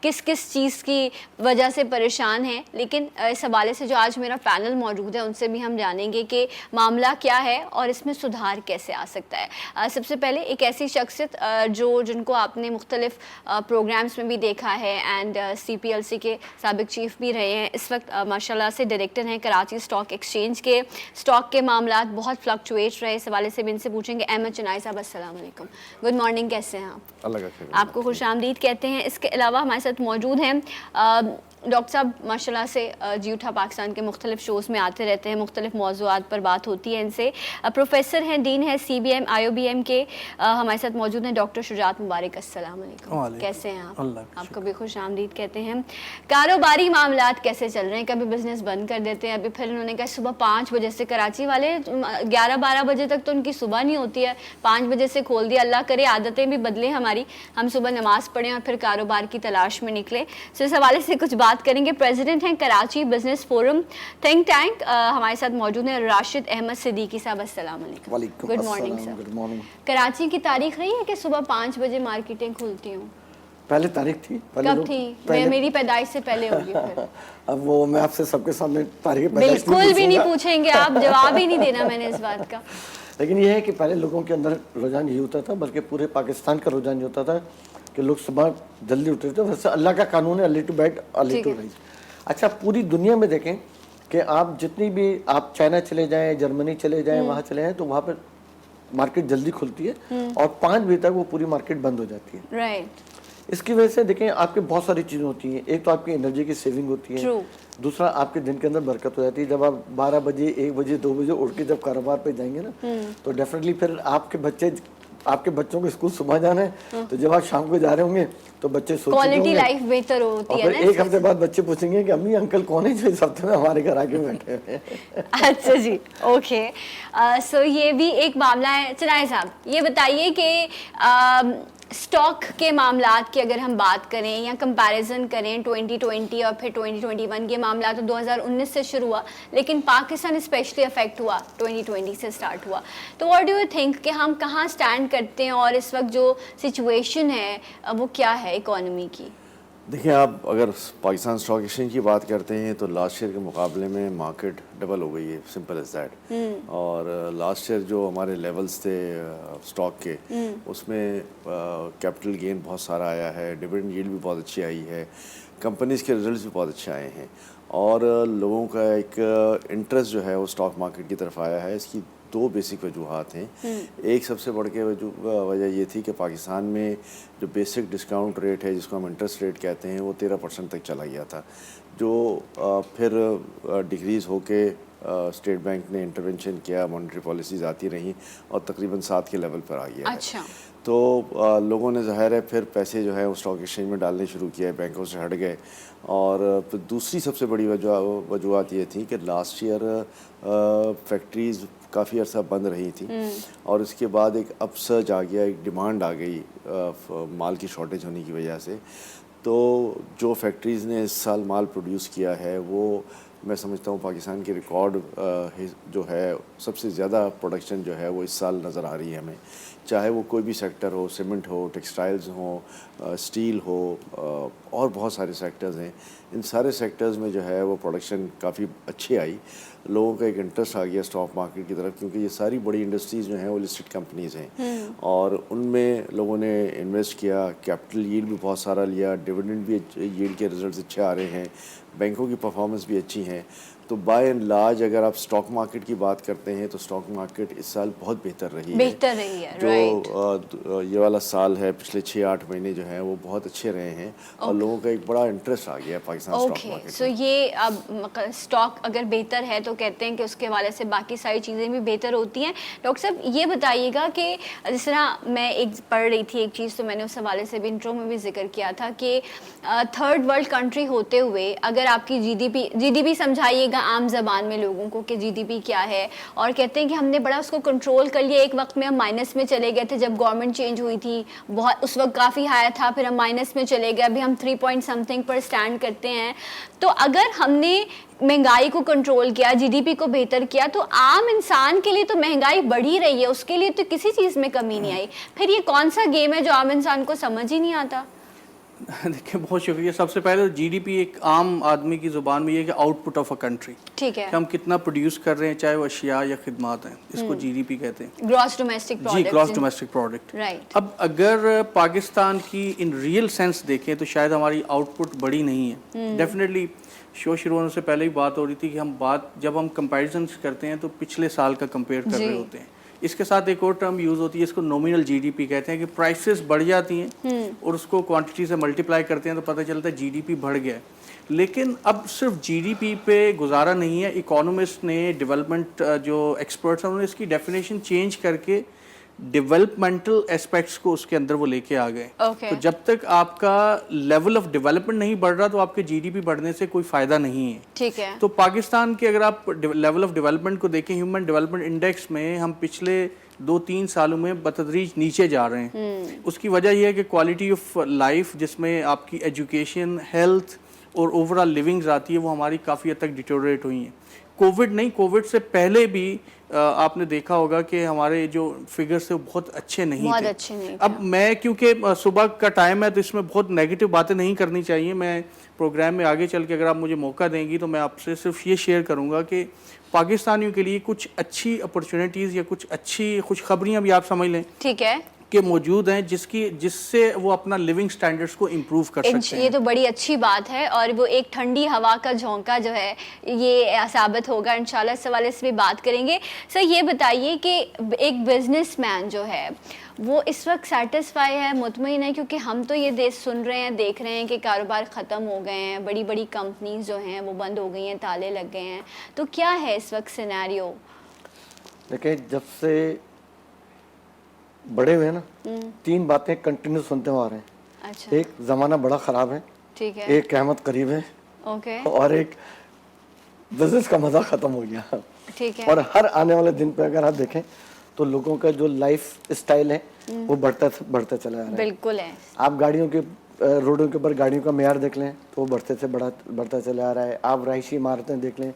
کس کس چیز کی وجہ سے پریشان ہیں، لیکن اس حوالے سے جو آج میرا پینل موجود ہے ان سے بھی ہم جانیں گے کہ معاملہ کیا ہے اور اس میں سدھار کیسے آ سکتا ہے۔ سب سے پہلے ایک ایسی شخصیت جن کو آپ نے مختلف پروگرامز میں بھی دیکھا ہے اینڈ CPLC کے سابق چیف بھی رہے ہیں، اس وقت ماشاءاللہ سے ڈائریکٹر ہیں کراچی اسٹاک ایکسچینج کے۔ اسٹاک کے معاملات بہت فلکچویٹ رہے، اس حوالے سے بھی ان سے پوچھیں گے۔ احمد چنائی صاحب السلام علیکم، گڈ مارننگ، کیسے ہیں آپ؟ اللہ کا خیر، آپ کو خوش آمدید کہتے ہیں۔ اس کے علاوہ ہمارے ساتھ موجود ہیں ڈاکٹر صاحب، ماشاءاللہ سے جی اٹھا پاکستان کے مختلف شوز میں آتے رہتے ہیں، مختلف موضوعات پر بات ہوتی ہے ان سے۔ پروفیسر ہیں، ڈین ہے CBM IOBM کے، ہمارے ساتھ موجود ہیں ڈاکٹر شجاعت مبارک، السلام علیکم، کیسے ہیں آپ؟ آپ کو بھی خوش آمدید کہتے ہیں۔ کاروباری معاملات کیسے چل رہے ہیں؟ کبھی بزنس بند کر دیتے ہیں، ابھی پھر انہوں نے کہا صبح 5 بجے سے، کراچی والے 11-12 بجے تک تو ان کی صبح نہیں ہوتی ہے، 5 بجے سے کھول دیا۔ اللہ کرے عادتیں بھی بدلیں ہماری، ہم صبح نماز پڑھیں اور پھر کاروبار کی تلاش میں نکلے۔ اس حوالے سے کچھ بات کریں گے۔ پریزیڈنٹ ہیں Karachi business forum think tank, ہمارے ساتھ موجود ہیں راشد احمد صدیقی صاحب، السلام علیکم۔ وعلیکم گڈ مارننگ السلام، سر۔ Good morning. کراچی کی تاریخ رہی ہے کہ صبح 5 بجے مارکیٹیں کھلتی ہوں؟ پہلے تاریخ تھی، کب تھی؟ میری پیدائش سے پہلے ہوگی پھر۔ اب وہ میں آپ سے سب کے سامنے تاریخ پیدائش بالکل بھی نہیں پوچھیں گے آپ، جواب ہی نہیں دینا میں نے اس بات کا۔ لیکن یہ ہے کہ پہلے لوگوں کے اندر رجحان یہ ہوتا تھا، بلکہ پورے پاکستان کا رجحان یہ ہوتا تھا کہ لوگ صبح جلدی اٹھتے تھے۔ ویسے اللہ کا قانون ہے early to bed early to rise. اچھا، پوری دنیا میں دیکھیں کہ آپ جتنی بھی، آپ چائنا چلے جائیں، جرمنی چلے جائیں، وہاں چلے جائیں تو وہاں پہ مارکیٹ جلدی کھلتی ہے اور 5 بجے تک وہ پوری مارکیٹ بند ہو جاتی ہے۔ رائٹ۔ اس کی وجہ سے دیکھیں آپ کے بہت ساری چیزیں ہوتی ہیں۔ ایک تو آپ کی انرجی کی سیونگ ہوتی ہے، دوسرا آپ کے دن کے اندر برکت ہو جاتی ہے۔ جب آپ 12 بجے 1 بجے 2 بجے اٹھ کے جب کاروبار پہ جائیں گے نا تو ڈیفینیٹلی پھر آپ کے بچوں کو اسکول صبح جانا ہے، تو جب آپ شام کو جا رہے ہوں گے تو بچے سوچیں گے، کوالٹی لائف بہتر ہوتی ہے نا۔ ایک ہفتے بعد بچے پوچھیں گے کہ امی انکل کون ہے جو اس ہفتے میں ہمارے گھر آگے بیٹھے ہوئے ہیں۔ اچھا جی، اوکے۔ سو یہ بھی ایک معاملہ ہے۔ چنائے صاحب یہ بتائیے کہ اسٹاک کے معاملات کی اگر ہم بات کریں یا کمپیریزن کریں 2020 اور پھر 2021 کے معاملات، تو 2019 سے شروع ہوا لیکن پاکستان اسپیشلی افیکٹ ہوا 2020 سے سٹارٹ ہوا، تو واٹ ڈو یو تھنک کہ ہم کہاں سٹینڈ کرتے ہیں اور اس وقت جو سچویشن ہے وہ کیا ہے اکانومی کی؟ دیکھیں، آپ اگر پاکستان اسٹاک ایکسچینج کی بات کرتے ہیں تو لاسٹ ایئر کے مقابلے میں مارکیٹ ڈبل ہو گئی ہے، سمپل ایز دیٹ۔ اور لاسٹ ایئر جو ہمارے لیولز تھے اسٹاک کے، اس میں کیپٹل گین بہت سارا آیا ہے، ڈیویڈنڈ ییلڈ بھی بہت اچھی آئی ہے، کمپنیز کے ریزلٹس بھی بہت اچھے آئے ہیں، اور لوگوں کا ایک انٹرسٹ جو ہے وہ اسٹاک مارکیٹ کی طرف آیا ہے۔ اس کی 2 بیسک وجوہات ہیں۔ ایک سب سے بڑھ کے وجہ یہ تھی کہ پاکستان میں جو بیسک ڈسکاؤنٹ ریٹ ہے، جس کو ہم انٹرسٹ ریٹ کہتے ہیں، وہ 13% تک چلا گیا تھا، جو پھر ڈکریز ہو کے اسٹیٹ بینک نے انٹرونشن کیا، مانیٹری پالیسیز آتی رہیں اور تقریباً 7 کے لیول پر آ گیا ہے۔ اچھا، تو لوگوں نے ظاہر ہے پھر پیسے جو ہے وہ اسٹاک ایکسچینج میں ڈالنے شروع کیا ہے، بینکوں سے ہٹ گئے۔ اور پھر دوسری سب سے بڑی وجوہات یہ تھی کہ لاسٹ ایئر فیکٹریز کافی عرصہ بند رہی تھیں اور اس کے بعد ایک اپ سرج آ گیا، ایک ڈیمانڈ آ گئی مال کی شارٹیج ہونے کی وجہ سے۔ تو جو فیکٹریز نے اس سال مال پروڈیوس کیا ہے وہ میں سمجھتا ہوں پاکستان کی ریکارڈ جو ہے سب سے زیادہ پروڈکشن جو ہے وہ اس سال نظر آ رہی ہے ہمیں، چاہے وہ کوئی بھی سیکٹر ہو، سیمنٹ ہو، ٹیکسٹائلز ہوں، اسٹیل ہو، اور بہت سارے سیکٹرز ہیں۔ ان سارے سیکٹرز میں جو ہے وہ پروڈکشن کافی اچھی آئی۔ لوگوں کا ایک انٹرسٹ آ گیا اسٹاک مارکیٹ کی طرف، کیونکہ یہ ساری بڑی انڈسٹریز جو ہیں وہ لسٹڈ کمپنیز ہیں اور ان میں لوگوں نے انویسٹ کیا، کیپٹل ییلڈ بھی بہت سارا لیا، ڈیویڈنڈ بھی ییلڈ کے ریزلٹس اچھے آ رہے ہیں، بینکوں کی پرفارمنس بھی اچھی ہیں۔ تو بائی اینڈ لارج اگر آپ اسٹاک مارکیٹ کی بات کرتے ہیں تو اسٹاک مارکیٹ اس سال بہت بہتر رہی ہے۔ جو یہ والا سال ہے، پچھلے 6-8 مہینے جو ہیں وہ بہت اچھے رہے ہیں اور لوگوں کا ایک بڑا انٹرسٹ آ گیا ہے پاکستان اسٹاک مارکیٹ۔ سو یہ اب اسٹاک اگر بہتر ہے تو کہتے ہیں کہ اس کے حوالے سے باقی ساری چیزیں بھی بہتر ہوتی ہیں۔ ڈاکٹر صاحب یہ بتائیے گا کہ جس طرح میں ایک پڑھ رہی تھی ایک چیز، تو میں نے اس حوالے سے بھی انٹرو میں بھی ذکر کیا تھا کہ تھرڈ ورلڈ کنٹری ہوتے ہوئے اگر آپ کی جی ڈی پی سمجھائیے گا عام زبان میں لوگوں کو کہ GDP کیا ہے، اور کہتے ہیں کہ ہم نے بڑا اس کو کنٹرول کر لیا۔ ایک وقت میں ہم مائنس میں چلے گئے تھے جب گورنمنٹ چینج ہوئی تھی، بہت اس وقت کافی ہائی تھا، پھر ہم مائنس میں چلے گئے، ابھی ہم 3 پوائنٹ سم تھنگ پر اسٹینڈ کرتے ہیں۔ تو اگر ہم نے مہنگائی کو کنٹرول کیا، GDP کو بہتر کیا، تو عام انسان کے لیے تو مہنگائی بڑھ ہی رہی ہے، اس کے لیے تو کسی چیز میں کمی نہیں آئی۔ پھر یہ کون سا گیم ہے جو عام انسان کو سمجھ ہی نہیں آتا؟ دیکھیں بہت شکریہ. سب سے پہلے جی ڈی پی ایک عام آدمی کی زبان میں یہ ہے کہ out put of a country, ٹھیک ہے, کہ ہم کتنا پروڈیوس کر رہے ہیں, چاہے وہ اشیاء یا خدمات ہیں, اس کو جی ڈی پی کہتے ہیں. Gross domestic G, product. Gross domestic product. Right. اب اگر پاکستان کی ان ریئل سینس دیکھیں تو شاید ہماری آؤٹ پٹ بڑی نہیں ہے. ڈیفینیٹلی شو شروع ہونے سے پہلے ہی بات ہو رہی تھی کہ ہم جب ہم کمپیریزنس کرتے ہیں تو پچھلے سال کا کمپیئر کر رہے ہوتے ہیں. اس کے ساتھ ایک اور ٹرم یوز ہوتی ہے, اس کو نومینل جی ڈی پی کہتے ہیں, کہ پرائسز بڑھ جاتی ہیں اور اس کو کوانٹٹی سے ملٹیپلائی کرتے ہیں تو پتہ چلتا ہے جی ڈی پی بڑھ گیا ہے. لیکن اب صرف جی ڈی پی پہ گزارا نہیں ہے. اکانومسٹ نے, ڈیولپمنٹ جو ایکسپرٹس ہیں, انہوں نے اس کی ڈیفینیشن چینج کر کے ڈیولپمنٹل اسپیکٹس کو اس کے اندر وہ لے کے آ گئے. تو جب تک آپ کا لیول آف ڈیولپمنٹ نہیں بڑھ رہا تو آپ کے جی ڈی پی بڑھنے سے کوئی فائدہ نہیں ہے. ٹھیک ہے. تو پاکستان کے اگر آپ لیول آف ڈیولپمنٹ کو دیکھیں, ہیومن ڈیولپمنٹ انڈیکس میں ہم پچھلے 2-3 سالوں میں بتدریج نیچے جا رہے ہیں. اس کی وجہ یہ ہے کہ کوالٹی آف لائف, جس میں آپ کی ایجوکیشن, ہیلتھ اور اوور آل لیونگز آتی ہے, وہ ہماری کافی حد تک ڈیٹوریٹ ہوئی ہیں. کووڈ نہیں, کووڈ سے پہلے بھی آپ نے دیکھا ہوگا کہ ہمارے جو فگرز تھے وہ بہت اچھے نہیں تھے. اب میں کیونکہ صبح کا ٹائم ہے تو اس میں بہت نیگیٹو باتیں نہیں کرنی چاہیے. میں پروگرام میں آگے چل کے اگر آپ مجھے موقع دیں گی تو میں آپ سے صرف یہ شیئر کروں گا کہ پاکستانیوں کے لیے کچھ اچھی اپرچونیٹیز یا کچھ اچھی خوشخبریاں بھی آپ سمجھ لیں, ٹھیک ہے, کہ موجود ہیں جس سے وہ اپنا لیونگ سٹینڈرڈز کو امپروو کر سکتے ہیں. یہ تو بڑی اچھی بات ہے, اور وہ ایک ٹھنڈی ہوا کا جھونکا جو ہے یہ ثابت ہوگا انشاءاللہ. اس حوالے سے بھی بات کریں گے. سر یہ بتائیے کہ ایک بزنس مین جو ہے وہ اس وقت سیٹسفائی ہے, مطمئن ہے, کیونکہ ہم تو یہ سن رہے ہیں, دیکھ رہے ہیں کہ کاروبار ختم ہو گئے ہیں, بڑی بڑی کمپنیز جو ہیں وہ بند ہو گئی ہیں, تالے لگ گئے ہیں. تو کیا ہے اس وقت سینیریو؟ دیکھیں, جب سے بڑے ہوئے نا 3 باتیں کنٹینیو سنتے ہوئے آ رہے ہیں. اچھا. ایک زمانہ بڑا خراب ہے, ٹھیک ہے, ایک قیامت قریب ہے, اوکے, اور ایک بزنس کا مزہ ختم ہو گیا. ٹھیک ہے. اور ہر آنے والے دن پہ اگر آپ دیکھیں تو لوگوں کا جو لائف اسٹائل ہے وہ بڑھتا چلا جا رہا ہے. بالکل ہے. آپ گاڑیوں کے روڈوں کے اوپر گاڑیوں کا معیار دیکھ لیں تو وہ بڑھتا چلا جا رہا ہے. آپ رہائشی عمارتیں دیکھ لیں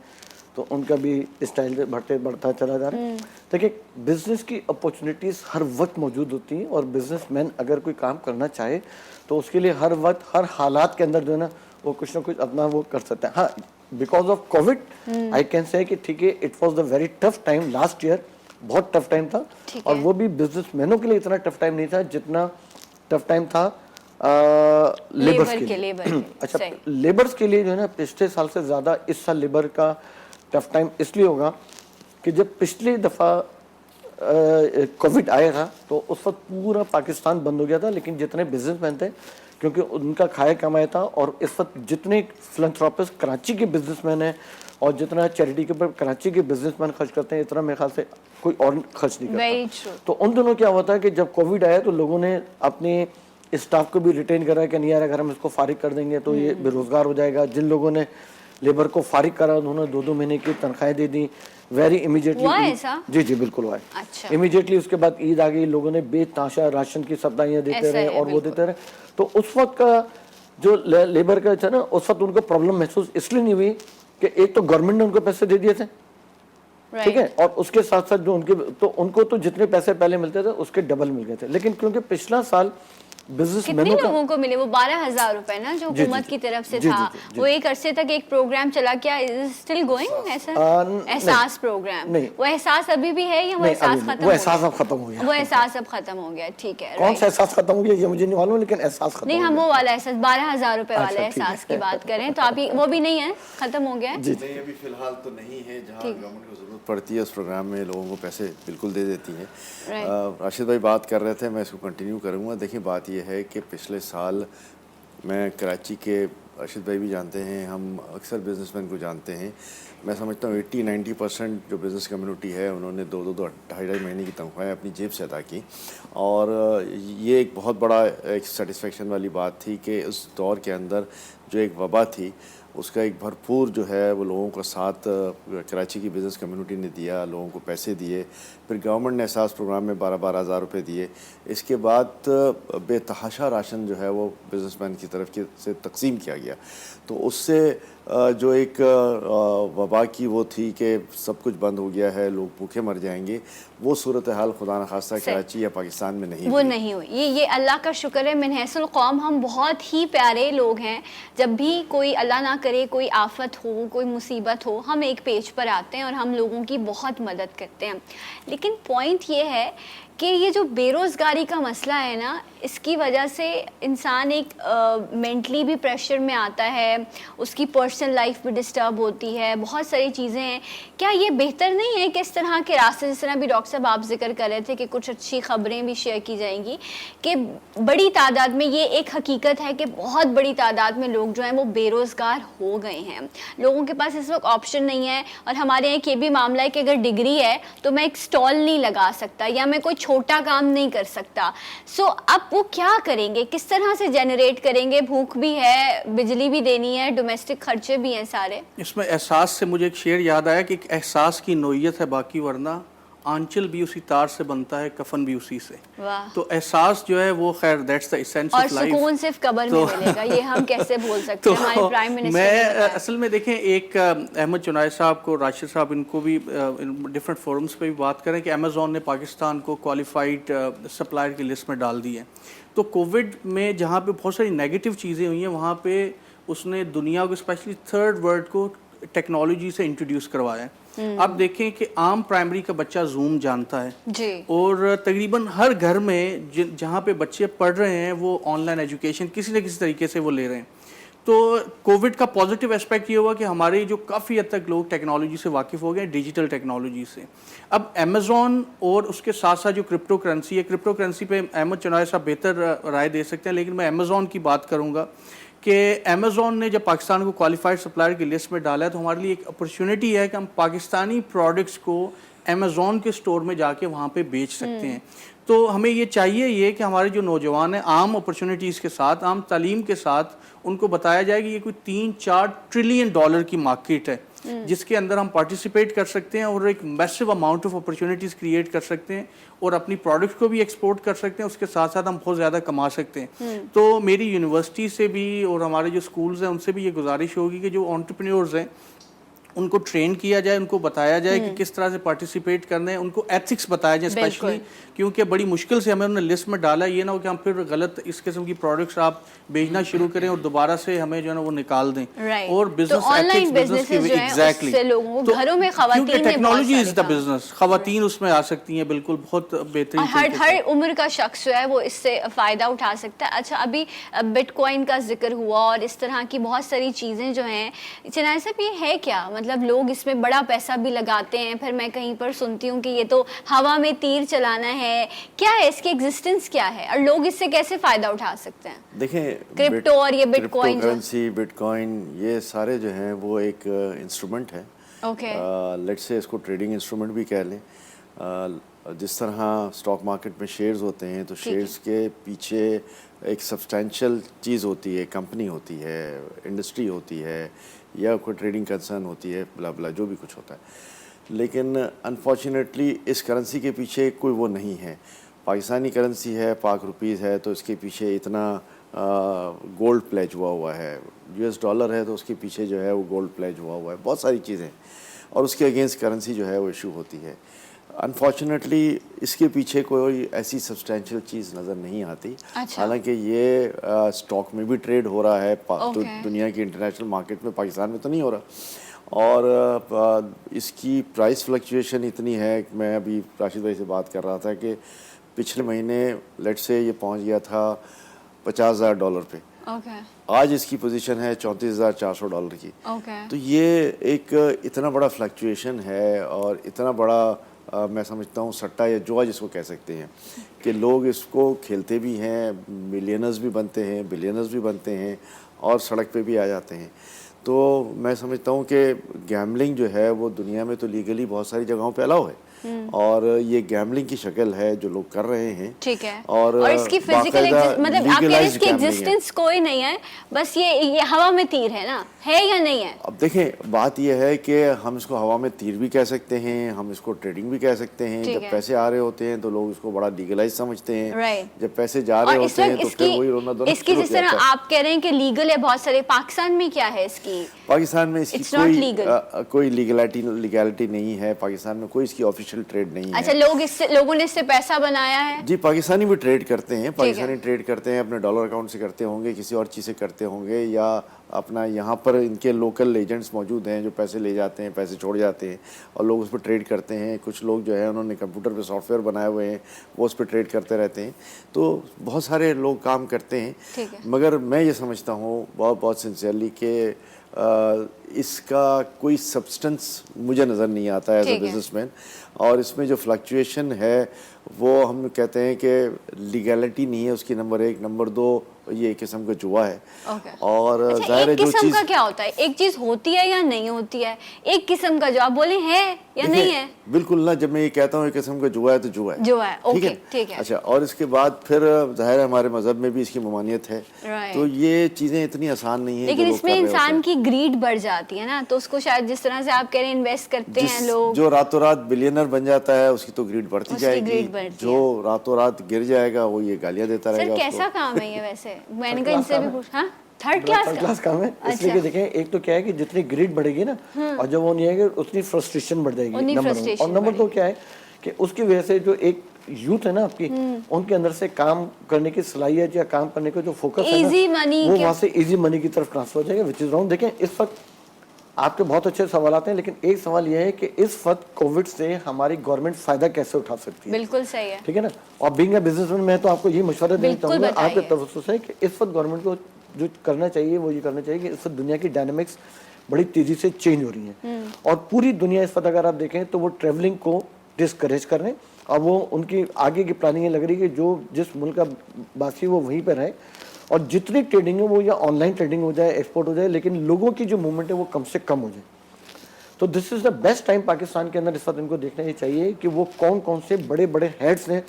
تو ان کا بھی اسٹائل بڑھتا چلا جا رہا ہے. دیکھیں, بزنس کی اپورچونیٹیز ہر وقت موجود ہوتی ہیں, اور بزنس مین اگر کوئی کام کرنا چاہے تو اس کے لیے ہر وقت ہر حالات کے اندر جو ہے نا وہ کچھ نہ کچھ اپنا وہ کر سکتا ہے. ہاں, because of COVID I can say کہ ٹھیک ہے, it was the very tough time last year, بہت ٹف ٹائم تھا, اور وہ بھی بزنس مینوں کے لیے اتنا ٹف ٹائم نہیں تھا جتنا ٹف ٹائم تھا لیبرز کے لیے. اچھا, لیبرز کے لیے جو ہے نا پچھلے سال سے زیادہ اس سال لیبر کا ٹف ٹائم اس لیے ہوگا کہ جب پچھلی دفعہ کووڈ آیا تھا تو اس وقت پورا پاکستان بند ہو گیا تھا, لیکن جتنے بزنس مین تھے کیونکہ ان کا کھایا کمایا تھا, اور اس وقت جتنے فلنتھراپسٹ کراچی کے بزنس مین ہیں اور جتنا چیریٹی کے اوپر کراچی کے بزنس مین خرچ کرتے ہیں اتنا میرے خیال سے کوئی اور خرچ نہیں کرتا. تو ان دنوں کیا ہوتا ہے کہ جب کووڈ آیا تو لوگوں نے اپنے اسٹاف کو بھی ریٹین کرا کہ نہیں یار اگر ہم اس کو فارغ کر دیں گے تو یہ بے روزگار ہو جائے گا. جن لوگوں نے لیبر کو فارغ کرا انہوں نے 2-2 مہینے کی تنخواہیں دے دی ویری امیڈیٹلی. جی بالکل ہوا ہے. امیڈیٹلی اس کے بعد عید آ گئی, لوگوں نے بے تحاشا راشن کی سپلائیاں دیتے رہے اور وہ دیتے رہے. تو اس وقت کا جو لیبر کا تھا نا, اس وقت ان کو پرابلم محسوس اس لیے نہیں ہوئی کہ ایک تو گورنمنٹ نے ان کو پیسے دے دیے تھے, ٹھیک ہے, اور اس کے ساتھ ساتھ جو ان کو تو جتنے پیسے پہلے ملتے تھے اس کے ڈبل مل گئے تھے. لیکن کیونکہ پچھلا سال بزنس مینوں کا لوگوں کو ملے وہ 12,000 روپے نا جو حکومت کی طرف سے تھا, وہ ایک عرصے تک ایک پروگرام چلا, کیا اسٹل گوئنگ ایسا احساس پروگرام, وہ احساس ابھی بھی ہے یا وہ احساس ختم ہو گیا؟ وہ احساس اب ختم ہو گیا. وہ احساس اب ختم ہو گیا, ٹھیک ہے. کون سا احساس ختم ہو گیا یہ مجھے نہیں معلوم, لیکن احساس ختم نہیں, ہم وہ والا احساس 12,000 روپے والے احساس کی بات کریں تو آپ وہ بھی نہیں ہے, ختم ہو گیا ہے. نہیں, ابھی فی الحال تو نہیں ہے. جہاں گورنمنٹ کو ضرورت پڑتی ہے اس پروگرام میں لوگوں کو پیسے بالکل دے دیتی ہیں. راشد بھائی بات کر رہے تھے, میں اس کو کنٹینیو کروں گا. دیکھیں, بات یہ ہے کہ پچھلے سال میں کراچی کے, راشد بھائی بھی جانتے ہیں, ہم اکثر بزنس مین کو جانتے ہیں, میں سمجھتا ہوں 80-90% جو بزنس کمیونٹی ہے انہوں نے 2-2-2.5 مہینے کی تنخواہیں اپنی جیب سے ادا کی. اور یہ ایک بہت بڑا ایک سیٹسفیکشن والی بات تھی کہ اس دور کے اندر جو ایک وبا تھی اس کا ایک بھرپور جو ہے وہ لوگوں کا ساتھ کراچی کی بزنس کمیونٹی نے دیا, لوگوں کو پیسے دیے. پھر گورنمنٹ نے احساس پروگرام میں 12,000 روپے دیے. اس کے بعد بے تحاشا راشن جو ہے وہ بزنس مین کی طرف سے تقسیم کیا گیا. تو اس سے جو ایک وبا کی وہ تھی کہ سب کچھ بند ہو گیا ہے، لوگ بھوکے مر جائیں گے، وہ صورتحال خدا نخواستہ کراچی یا پاکستان میں نہیں وہ نہیں ہوئی. یہ اللہ کا شکر ہے. من حیث القوم ہم بہت ہی پیارے لوگ ہیں. جب بھی کوئی اللہ نہ کرے کوئی آفت ہو، کوئی مصیبت ہو، ہم ایک پیج پر آتے ہیں اور ہم لوگوں کی بہت مدد کرتے ہیں. لیکن پوائنٹ یہ ہے کہ یہ جو بے روزگاری کا مسئلہ ہے نا، اس کی وجہ سے انسان ایک مینٹلی بھی پریشر میں آتا ہے، اس کی پرسنل لائف بھی ڈسٹرب ہوتی ہے، بہت ساری چیزیں ہیں. کیا یہ بہتر نہیں ہے کہ اس طرح کے راستے، جس طرح بھی ڈاکٹر صاحب آپ ذکر کر رہے تھے کہ کچھ اچھی خبریں بھی شیئر کی جائیں گی، کہ بڑی تعداد میں یہ ایک حقیقت ہے کہ بہت بڑی تعداد میں لوگ جو ہیں وہ بے روزگار ہو گئے ہیں، لوگوں کے پاس اس وقت آپشن نہیں ہے. اور ہمارے یہاں ایک یہ بھی معاملہ ہے کہ اگر ڈگری ہے تو میں ایک اسٹال نہیں لگا سکتا یا میں کوئی چھوٹا کام نہیں کر سکتا. سو اب وہ کیا کریں گے، کس طرح سے جنریٹ کریں گے؟ بھوک بھی ہے، بجلی بھی دینی ہے، ڈومیسٹک خرچے بھی ہیں سارے. اس میں احساس سے مجھے ایک شعر یاد آیا کہ ایک احساس کی نوعیت ہے باقی، ورنہ آنچل بھی اسی تار سے بنتا ہے، کفن بھی اسی سے. واہ. تو احساس جو ہے وہ خیر دیٹس دا ایسنس اور آف لائف. سکون صرف قبر میں ملے گا، یہ ہم کیسے بھول سکتے ہیں؟ ہمارے پرائم منسٹر میں نے بتایا. اصل میں دیکھیں، ایک احمد چنائے صاحب کو، راشد صاحب، ان کو بھی ڈفرینٹ فورمز پہ بھی بات کریں کہ امیزون نے پاکستان کو کوالیفائڈ سپلائر کی لسٹ میں ڈال دی ہے. تو کووڈ میں جہاں پہ بہت ساری نیگیٹو چیزیں ہوئی ہیں، وہاں پہ اس نے دنیا کو، اسپیشلی تھرڈ ورلڈ کو، ٹیکنالوجی سے انٹروڈیوس کروایا ہے. آپ دیکھیں کہ عام پرائمری کا بچہ زوم جانتا ہے جی. اور تقریباً ہر گھر میں جہاں پہ بچے پڑھ رہے ہیں وہ آن لائن ایجوکیشن کسی نہ کسی طریقے سے وہ لے رہے ہیں. تو کووڈ کا پازیٹیو اسپیکٹ یہ ہوا کہ ہمارے جو کافی حد تک لوگ ٹیکنالوجی سے واقف ہو گئے، ڈیجیٹل ٹیکنالوجی سے. اب امیزون اور اس کے ساتھ ساتھ جو کرپٹو کرنسی ہے، کرپٹو کرنسی پہ احمد چنائے صاحب بہتر رائے دے سکتے ہیں، لیکن میں امیزون کی بات کروں گا کہ امیزون نے جب پاکستان کو کوالیفائڈ سپلائر کی لسٹ میں ڈالا ہے تو ہمارے لیے ایک اپرچونٹی ہے کہ ہم پاکستانی پروڈکٹس کو امیزون کے سٹور میں جا کے وہاں پہ بیچ سکتے ہیں. تو ہمیں یہ چاہیے یہ کہ ہمارے جو نوجوان ہیں، عام اپرچونٹیز کے ساتھ، عام تعلیم کے ساتھ ان کو بتایا جائے کہ یہ کوئی 3-4 ٹریلین ڈالر کی مارکیٹ ہے جس کے اندر ہم پارٹیسپیٹ کر سکتے ہیں اور ایک میسو اماؤنٹ آف اپرچونیٹیز کریٹ کر سکتے ہیں اور اپنی پروڈکٹ کو بھی ایکسپورٹ کر سکتے ہیں، اس کے ساتھ ساتھ ہم بہت زیادہ کما سکتے ہیں. تو میری یونیورسٹی سے بھی اور ہمارے جو اسکولز ہیں ان سے بھی یہ گزارش ہوگی کہ جو انٹرپرینیورز ہیں ان کو ٹرین کیا جائے، ان کو بتایا جائے کہ کس طرح سے پارٹیسپیٹ کرنا ہے، ان کو ایتھکس بتایا جائے اسپیشلی، کیونکہ بڑی مشکل سے ہمیں انہوں نے لسٹ میں ڈالا. یہ نہ ہو کہ ہم پھر غلط اس قسم کی پروڈکٹس آپ بیچنا شروع کریں اور دوبارہ سے ہمیں جو ہے نا وہ نکال دیں. اور بزنس ایتھکس، بزنس کی ایگزیکٹلی، کیونکہ ٹیکنالوجی از دا بزنس، خواتین اس میں آ سکتی ہیں بالکل بہت بہترین. ہر عمر کا شخص جو ہے وہ اس سے فائدہ اٹھا سکتا ہے. اچھا، ابھی بٹ کوائن کا ذکر ہوا اور اس طرح کی بہت ساری چیزیں جو ہیں، چنائے صاحب یہ ہے کیا؟ مطلب لوگ اس میں بڑا پیسہ بھی لگاتے ہیں، پھر میں کہیں پر سنتی ہوں کہ یہ تو ہوا میں تیر چلانا ہے. کیا ہے اس کی ایگزسٹنس، کیا ہے، اور لوگ اس سے کیسے فائدہ اٹھا سکتے ہیں؟ دیکھیں، کرپٹو اور یہ but coin, currency, but coin, یہ سارے جو ہیں وہ ایک انسٹرومنٹ ہے. لیٹس سے اس کو ٹریڈنگ انسٹرومنٹ بھی کہہ لیں. جس طرح اسٹاک مارکیٹ میں شیئرز ہوتے ہیں تو شیئرز کے پیچھے ایک سبسٹینشیل چیز ہوتی ہے، کمپنی ہوتی ہے، انڈسٹری ہوتی ہے، یا کوئی ٹریڈنگ کنسرن ہوتی ہے، بلا بلا جو بھی کچھ ہوتا ہے. لیکن انفارچونیٹلی اس کرنسی کے پیچھے کوئی وہ نہیں ہے. پاکستانی کرنسی ہے، پاک روپیز ہے، تو اس کے پیچھے اتنا گولڈ پلیج ہوا ہے. US ڈالر ہے تو اس کے پیچھے جو ہے وہ گولڈ پلیج ہوا ہے. بہت ساری چیزیں، اور اس کے اگینسٹ کرنسی جو ہے وہ ایشو ہوتی ہے. انفارچونیٹلی اس کے پیچھے کوئی ایسی سبسٹینشیل چیز نظر نہیں آتی. حالانکہ یہ اسٹاک میں بھی ٹریڈ ہو رہا ہے دنیا کی انٹرنیشنل مارکیٹ میں، پاکستان میں تو نہیں ہو رہا. اور اس کی پرائس فلکچویشن اتنی ہے کہ میں ابھی راشد بھائی سے بات کر رہا تھا کہ پچھلے مہینے لیٹ سے یہ پہنچ گیا تھا $50,000 پہ. آج اس کی پوزیشن ہے $34,400 کی. تو یہ ایک اتنا بڑا فلکچویشن ہے اور اتنا بڑا میں سمجھتا ہوں سٹا یا جوا جس کو کہہ سکتے ہیں کہ لوگ اس کو کھیلتے بھی ہیں، ملینرز بھی بنتے ہیں، بلینرز بھی بنتے ہیں اور سڑک پہ بھی آ جاتے ہیں. تو میں سمجھتا ہوں کہ گیملنگ جو ہے وہ دنیا میں تو لیگلی بہت ساری جگہوں پہ الاؤ ہے، اور یہ گیملنگ کی شکل ہے جو لوگ کر رہے ہیں. ٹھیک ہے, اور اس کی فزیکل مطلب آپ کہہ رہے ہیں اس کی ایگزسٹنس کوئی نہیں ہے, بس یہ ہوا میں تیر ہے نا, ہے یا نہیں ہے؟ اب دیکھیں بات یہ ہے کہ ہم اس کو ہوا میں تیر بھی کہہ سکتے ہیں, ہم اس کو ٹریڈنگ بھی کہہ سکتے ہیں. جب پیسے آ رہے ہوتے ہیں تو لوگ اس کو بڑا لیگلائز سمجھتے ہیں, جب پیسے جا رہے ہوتے ہیں تو پھر وہی رونا دھونا. اس کی جس طرح آپ کہہ رہے ہیں کہ لیگل ہے بہت سارے, پاکستان میں کیا ہے اس کی؟ پاکستان میں اس کی کوئی لیگلٹی نہیں ہے. پاکستان میں کوئی اس کی آفیشیل ٹریڈ نہیں ہے. اچھا, لوگوں نے اس سے پیسہ بنایا ہے؟ جی پاکستانی بھی ٹریڈ کرتے ہیں, پاکستانی ٹریڈ کرتے ہیں, اپنے ڈالر اکاؤنٹ سے کرتے ہوں گے, کسی اور چیز سے کرتے ہوں گے, یا اپنا یہاں پر ان کے لوکل ایجنٹس موجود ہیں جو پیسے لے جاتے ہیں, پیسے چھوڑ جاتے ہیں اور لوگ اس پہ ٹریڈ کرتے ہیں. کچھ لوگ جو ہے انہوں نے کمپیوٹر پہ سافٹ ویئر بنائے ہوئے ہیں, وہ اس پہ ٹریڈ کرتے رہتے ہیں. تو بہت سارے لوگ کام کرتے ہیں, مگر میں یہ سمجھتا ہوں بہت سنسیئرلی کہ اس کا کوئی سبسٹنس مجھے نظر نہیں آتا ہے ایز اے بزنس مین. اور اس میں جو فلکچویشن ہے وہ ہم کہتے ہیں کہ لیگلٹی نہیں ہے اس کی, نمبر ایک. نمبر دو, یہ ایک قسم کا جوا ہے. اور ظاہر ہے جو چیز کا کیا ہوتا ہے, ایک چیز ہوتی ہے یا نہیں ہوتی ہے, ایک قسم کا جو آپ بولیں ہے یا نہیں ہے؟ بالکل نہ, جب میں یہ کہتا ہوں ایک قسم کا جوا ہے تو جوا ہے, ٹھیک ہے. اچھا, اور اس کے بعد پھر ظاہر ہے ہمارے مذہب میں بھی اس کی ممانعت ہے. تو یہ چیزیں اتنی آسان نہیں ہیں, لیکن اس میں انسان کی گریڈ بڑھ جاتی ہے نا, تو اس کو شاید جس طرح سے آپ کہہ رہے ہیں انویسٹ کرتے ہیں لوگ, جو راتوں رات بلینر بن جاتا ہے اس کی تو گریڈ بڑھتی جائے گی, جو راتوں رات گر جائے گا وہ یہ گالیاں دیتا رہے گا. سر کیسا کام ہے یہ ویسے؟ میں نے کہا ان سے بھی پوچھ, ہاں تھرڈ کلاس کام ہے. اس لیے کہ دیکھیں ایک تو کیا ہے کہ جتنی گریڈ بڑھے گی نا, اور جب وہ نہیں آئے گی اتنی فرسٹریشن بڑھ جائے گی, نمبر 1. اور نمبر 2 کیا ہے کہ اس کی وجہ سے جو ایک یوتھ ہے نا آپ کی, ان کے اندر سے کام کرنے کی صلاحیت یا کام کرنے کا جو فوکس ہے وہ وہاں سے ایزی منی کی طرف ٹرانسفر ہو جائے گا, وچ از رانگ. دیکھیں اس وقت آپ کے بہت اچھے سوالات ہیں, لیکن ایک سوال یہ ہے کہ اس وقت کووڈ سے ہماری گورنمنٹ فائدہ کیسے اٹھا سکتی ہے. بالکل صحیح ہے, ٹھیک ہے نا. اور بینگ اے بزنس مین میں تو آپ کو یہ مشورہ دینا چاہوں گا آپ کے توسط سے کہ اس وقت گورنمنٹ کو جو کرنا چاہیے وہ یہ کرنا چاہیے کہ اس وقت دنیا کی ڈائنامکس بڑی تیزی سے چینج ہو رہی ہیں, اور پوری دنیا اس وقت اگر آپ دیکھیں تو وہ ٹریولنگ کو ڈسکریج کر رہے ہیں, اور وہ ان کی آگے کی پلاننگ یہ لگ رہی ہے کہ جو جس ملک کا باسی وہ وہیں پہ رہے, اور جتنی ٹریڈنگ ہے وہ یا آن لائن ٹریڈنگ ہو جائے, ایکسپورٹ ہو جائے, لیکن لوگوں کی جو موومنٹ ہے وہ کم سے کم ہو جائے. تو دس از دا بیسٹ ٹائم پاکستان کے اندر اس وقت ان کو دیکھنا یہ چاہیے کہ وہ کون کون سے بڑے بڑے ہیڈس ہیں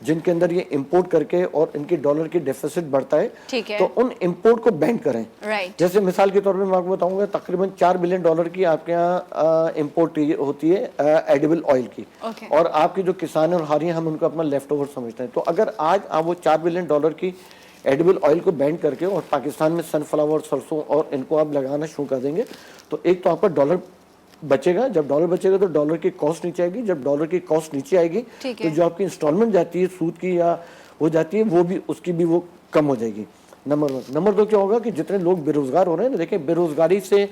جن کے اندر یہ امپورٹ کر کے اور ان کی ڈالر کی ڈیفیسٹ بڑھتا ہے, تو ان امپورٹ کو بین کریں. جیسے مثال کے طور پہ میں آپ کو بتاؤں گا تقریباً $4 بلین کی آپ کے یہاں امپورٹ ہوتی ہے ایڈیبل آئل کی, اور آپ کی جو کسان اور ہاری ہیں ہم ان کو اپنا لیفٹ اوور سمجھتے ہیں. تو اگر آج آپ وہ $4 بلین کی ایڈیبل آئل کو بینڈ کر کے اور پاکستان میں سن فلاور, سرسوں اور ان کو آپ لگانا شروع کر دیں گے, تو ایک تو آپ کا ڈالر بچے گا. جب ڈالر بچے گا تو ڈالر کی کاسٹ نیچے آئے گی, جب ڈالر کی کاسٹ نیچے آئے گی تو جو آپ کی انسٹالمنٹ جاتی ہے سود کی یا ہو جاتی ہے وہ بھی اس کی بھی وہ کم ہو جائے گی. نمبر 1. نمبر 2 کیا ہوگا کہ جتنے لوگ بے روزگار ہو رہے ہیں نا, دیکھیں بے روزگاری سے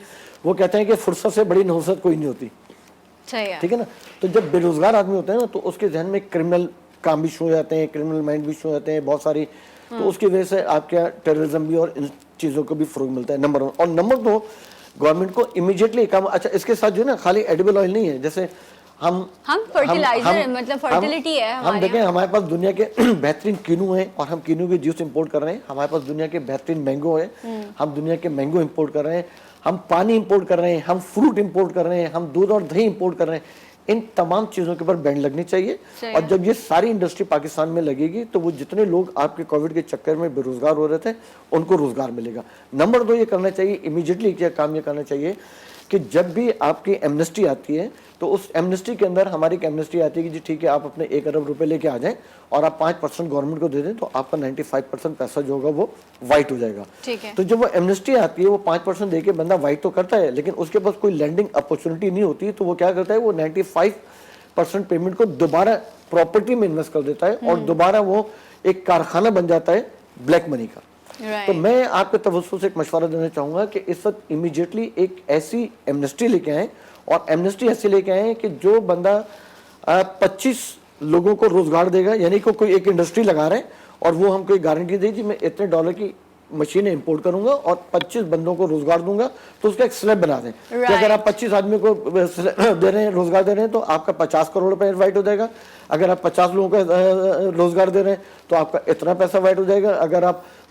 وہ کہتے ہیں کہ فرصت سے بڑی نحوست کوئی نہیں ہوتی, ٹھیک ہے نا. تو جب بے روزگار آدمی ہوتا ہے نا تو اس کے ذہن میں کرمنل کام بھی شروع ہو جاتے ہیں, کرمنل مائنڈ بھی شروع ہو جاتے ہیں بہت ساری, تو اس کی وجہ سے آپ کے ٹیررزم بھی اور ان چیزوں کو بھی فروغ ملتا ہے. نمبر 1. اور نمبر 2, گورنمنٹ کو امیڈیٹلی کام. اچھا, اس کے ساتھ جو ہے نا خالی ایڈیبل آئل نہیں ہے, جیسے ہم فرٹیلائزر مطلب فرٹیلیٹی ہے ہم دیکھیں ہمارے پاس دنیا کے بہترین کینو ہیں اور ہم کینو کے جوس امپورٹ کر رہے ہیں, ہمارے پاس دنیا کے بہترین مینگو ہیں, ہم دنیا کے مینگو امپورٹ کر رہے ہیں, ہم پانی امپورٹ کر رہے ہیں, ہم فروٹ امپورٹ کر رہے ہیں, ہم دودھ اور دہی امپورٹ کر رہے ہیں. ان تمام چیزوں کے اوپر بینڈ لگنی چاہیے, اور جب یہ ساری انڈسٹری پاکستان میں لگے گی تو وہ جتنے لوگ آپ کے کووڈ کے چکر میں بے روزگار ہو رہے تھے ان کو روزگار ملے گا. نمبر 2 یہ کرنا چاہیے امیڈیٹلی, کیا کام یہ کرنا چاہیے کہ جب بھی آپ کی ایمنسٹی آتی ہے تو اس ایمنسٹی کے اندر ہماری ایک ایمنسٹی آتی ہے کہ جی ٹھیک ہے آپ اپنے 1 ارب روپے لے کے آ جائیں اور آپ 5% گورنمنٹ کو دے دیں, تو آپ کا 95% پیسہ جو ہوگا وہ وائٹ ہو جائے گا. تو جب وہ ایمنسٹی آتی ہے وہ 5% دے کے بندہ وائٹ تو کرتا ہے, لیکن اس کے پاس کوئی لینڈنگ اپرچونٹی نہیں ہوتی, تو وہ کیا کرتا ہے وہ 95% پیمنٹ کو دوبارہ پراپرٹی میں انویسٹ کر دیتا ہے, اور دوبارہ وہ ایک کارخانہ بن جاتا ہے بلیک منی کا. تو میں آپ کے توسط سے ایک مشورہ دینا چاہوں گا کہ اس وقت امیڈیٹلی ایک ایسی ایمنسٹی لے کے آئیں, اور ایمنسٹی ایسی لے کے آئیں کہ جو بندہ 25 لوگوں کو روزگار دے گا, یعنی کہ کوئی ایک انڈسٹری لگا رہے ہیں اور وہ ہم کو گارنٹی دے جی میں اتنے ڈالر کی مشینیں امپورٹ کروں گا اور 25 بندوں کو روزگار دوں گا, تو اس کا ایک سلیب بنا دیں کہ اگر آپ 25 آدمی کو دے رہے ہیں روزگار دے رہے ہیں تو آپ کا 50 کروڑ روپے وائٹ ہو جائے گا, اگر آپ 50 لوگوں کا روزگار دے رہے ہیں تو آپ کا اتنا پیسہ وائٹ ہو جائے گا, اگر آپ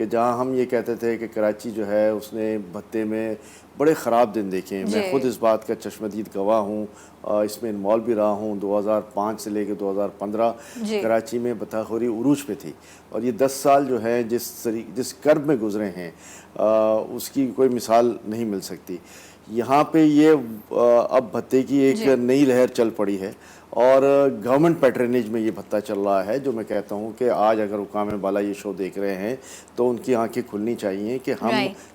کہ جہاں ہم یہ کہتے تھے کہ کراچی جو ہے اس نے بھتے میں بڑے خراب دن دیکھے ہیں. میں خود اس بات کا چشمدید گواہ ہوں, اس میں انوالو بھی رہا ہوں. 2005 سے لے کے 2015 کراچی میں بتاخوری عروج پہ تھی, اور یہ 10 سال جو ہے جس کرب میں گزرے ہیں اس کی کوئی مثال نہیں مل سکتی. یہاں پہ یہ اب بھتے کی ایک نئی لہر چل پڑی ہے, اور گورنمنٹ پیٹرنیج میں یہ بھتہ چل رہا ہے, جو میں کہتا ہوں کہ آج اگر حکام بالا یہ شو دیکھ رہے ہیں تو ان کی آنکھیں کھلنی چاہیے کہ ہم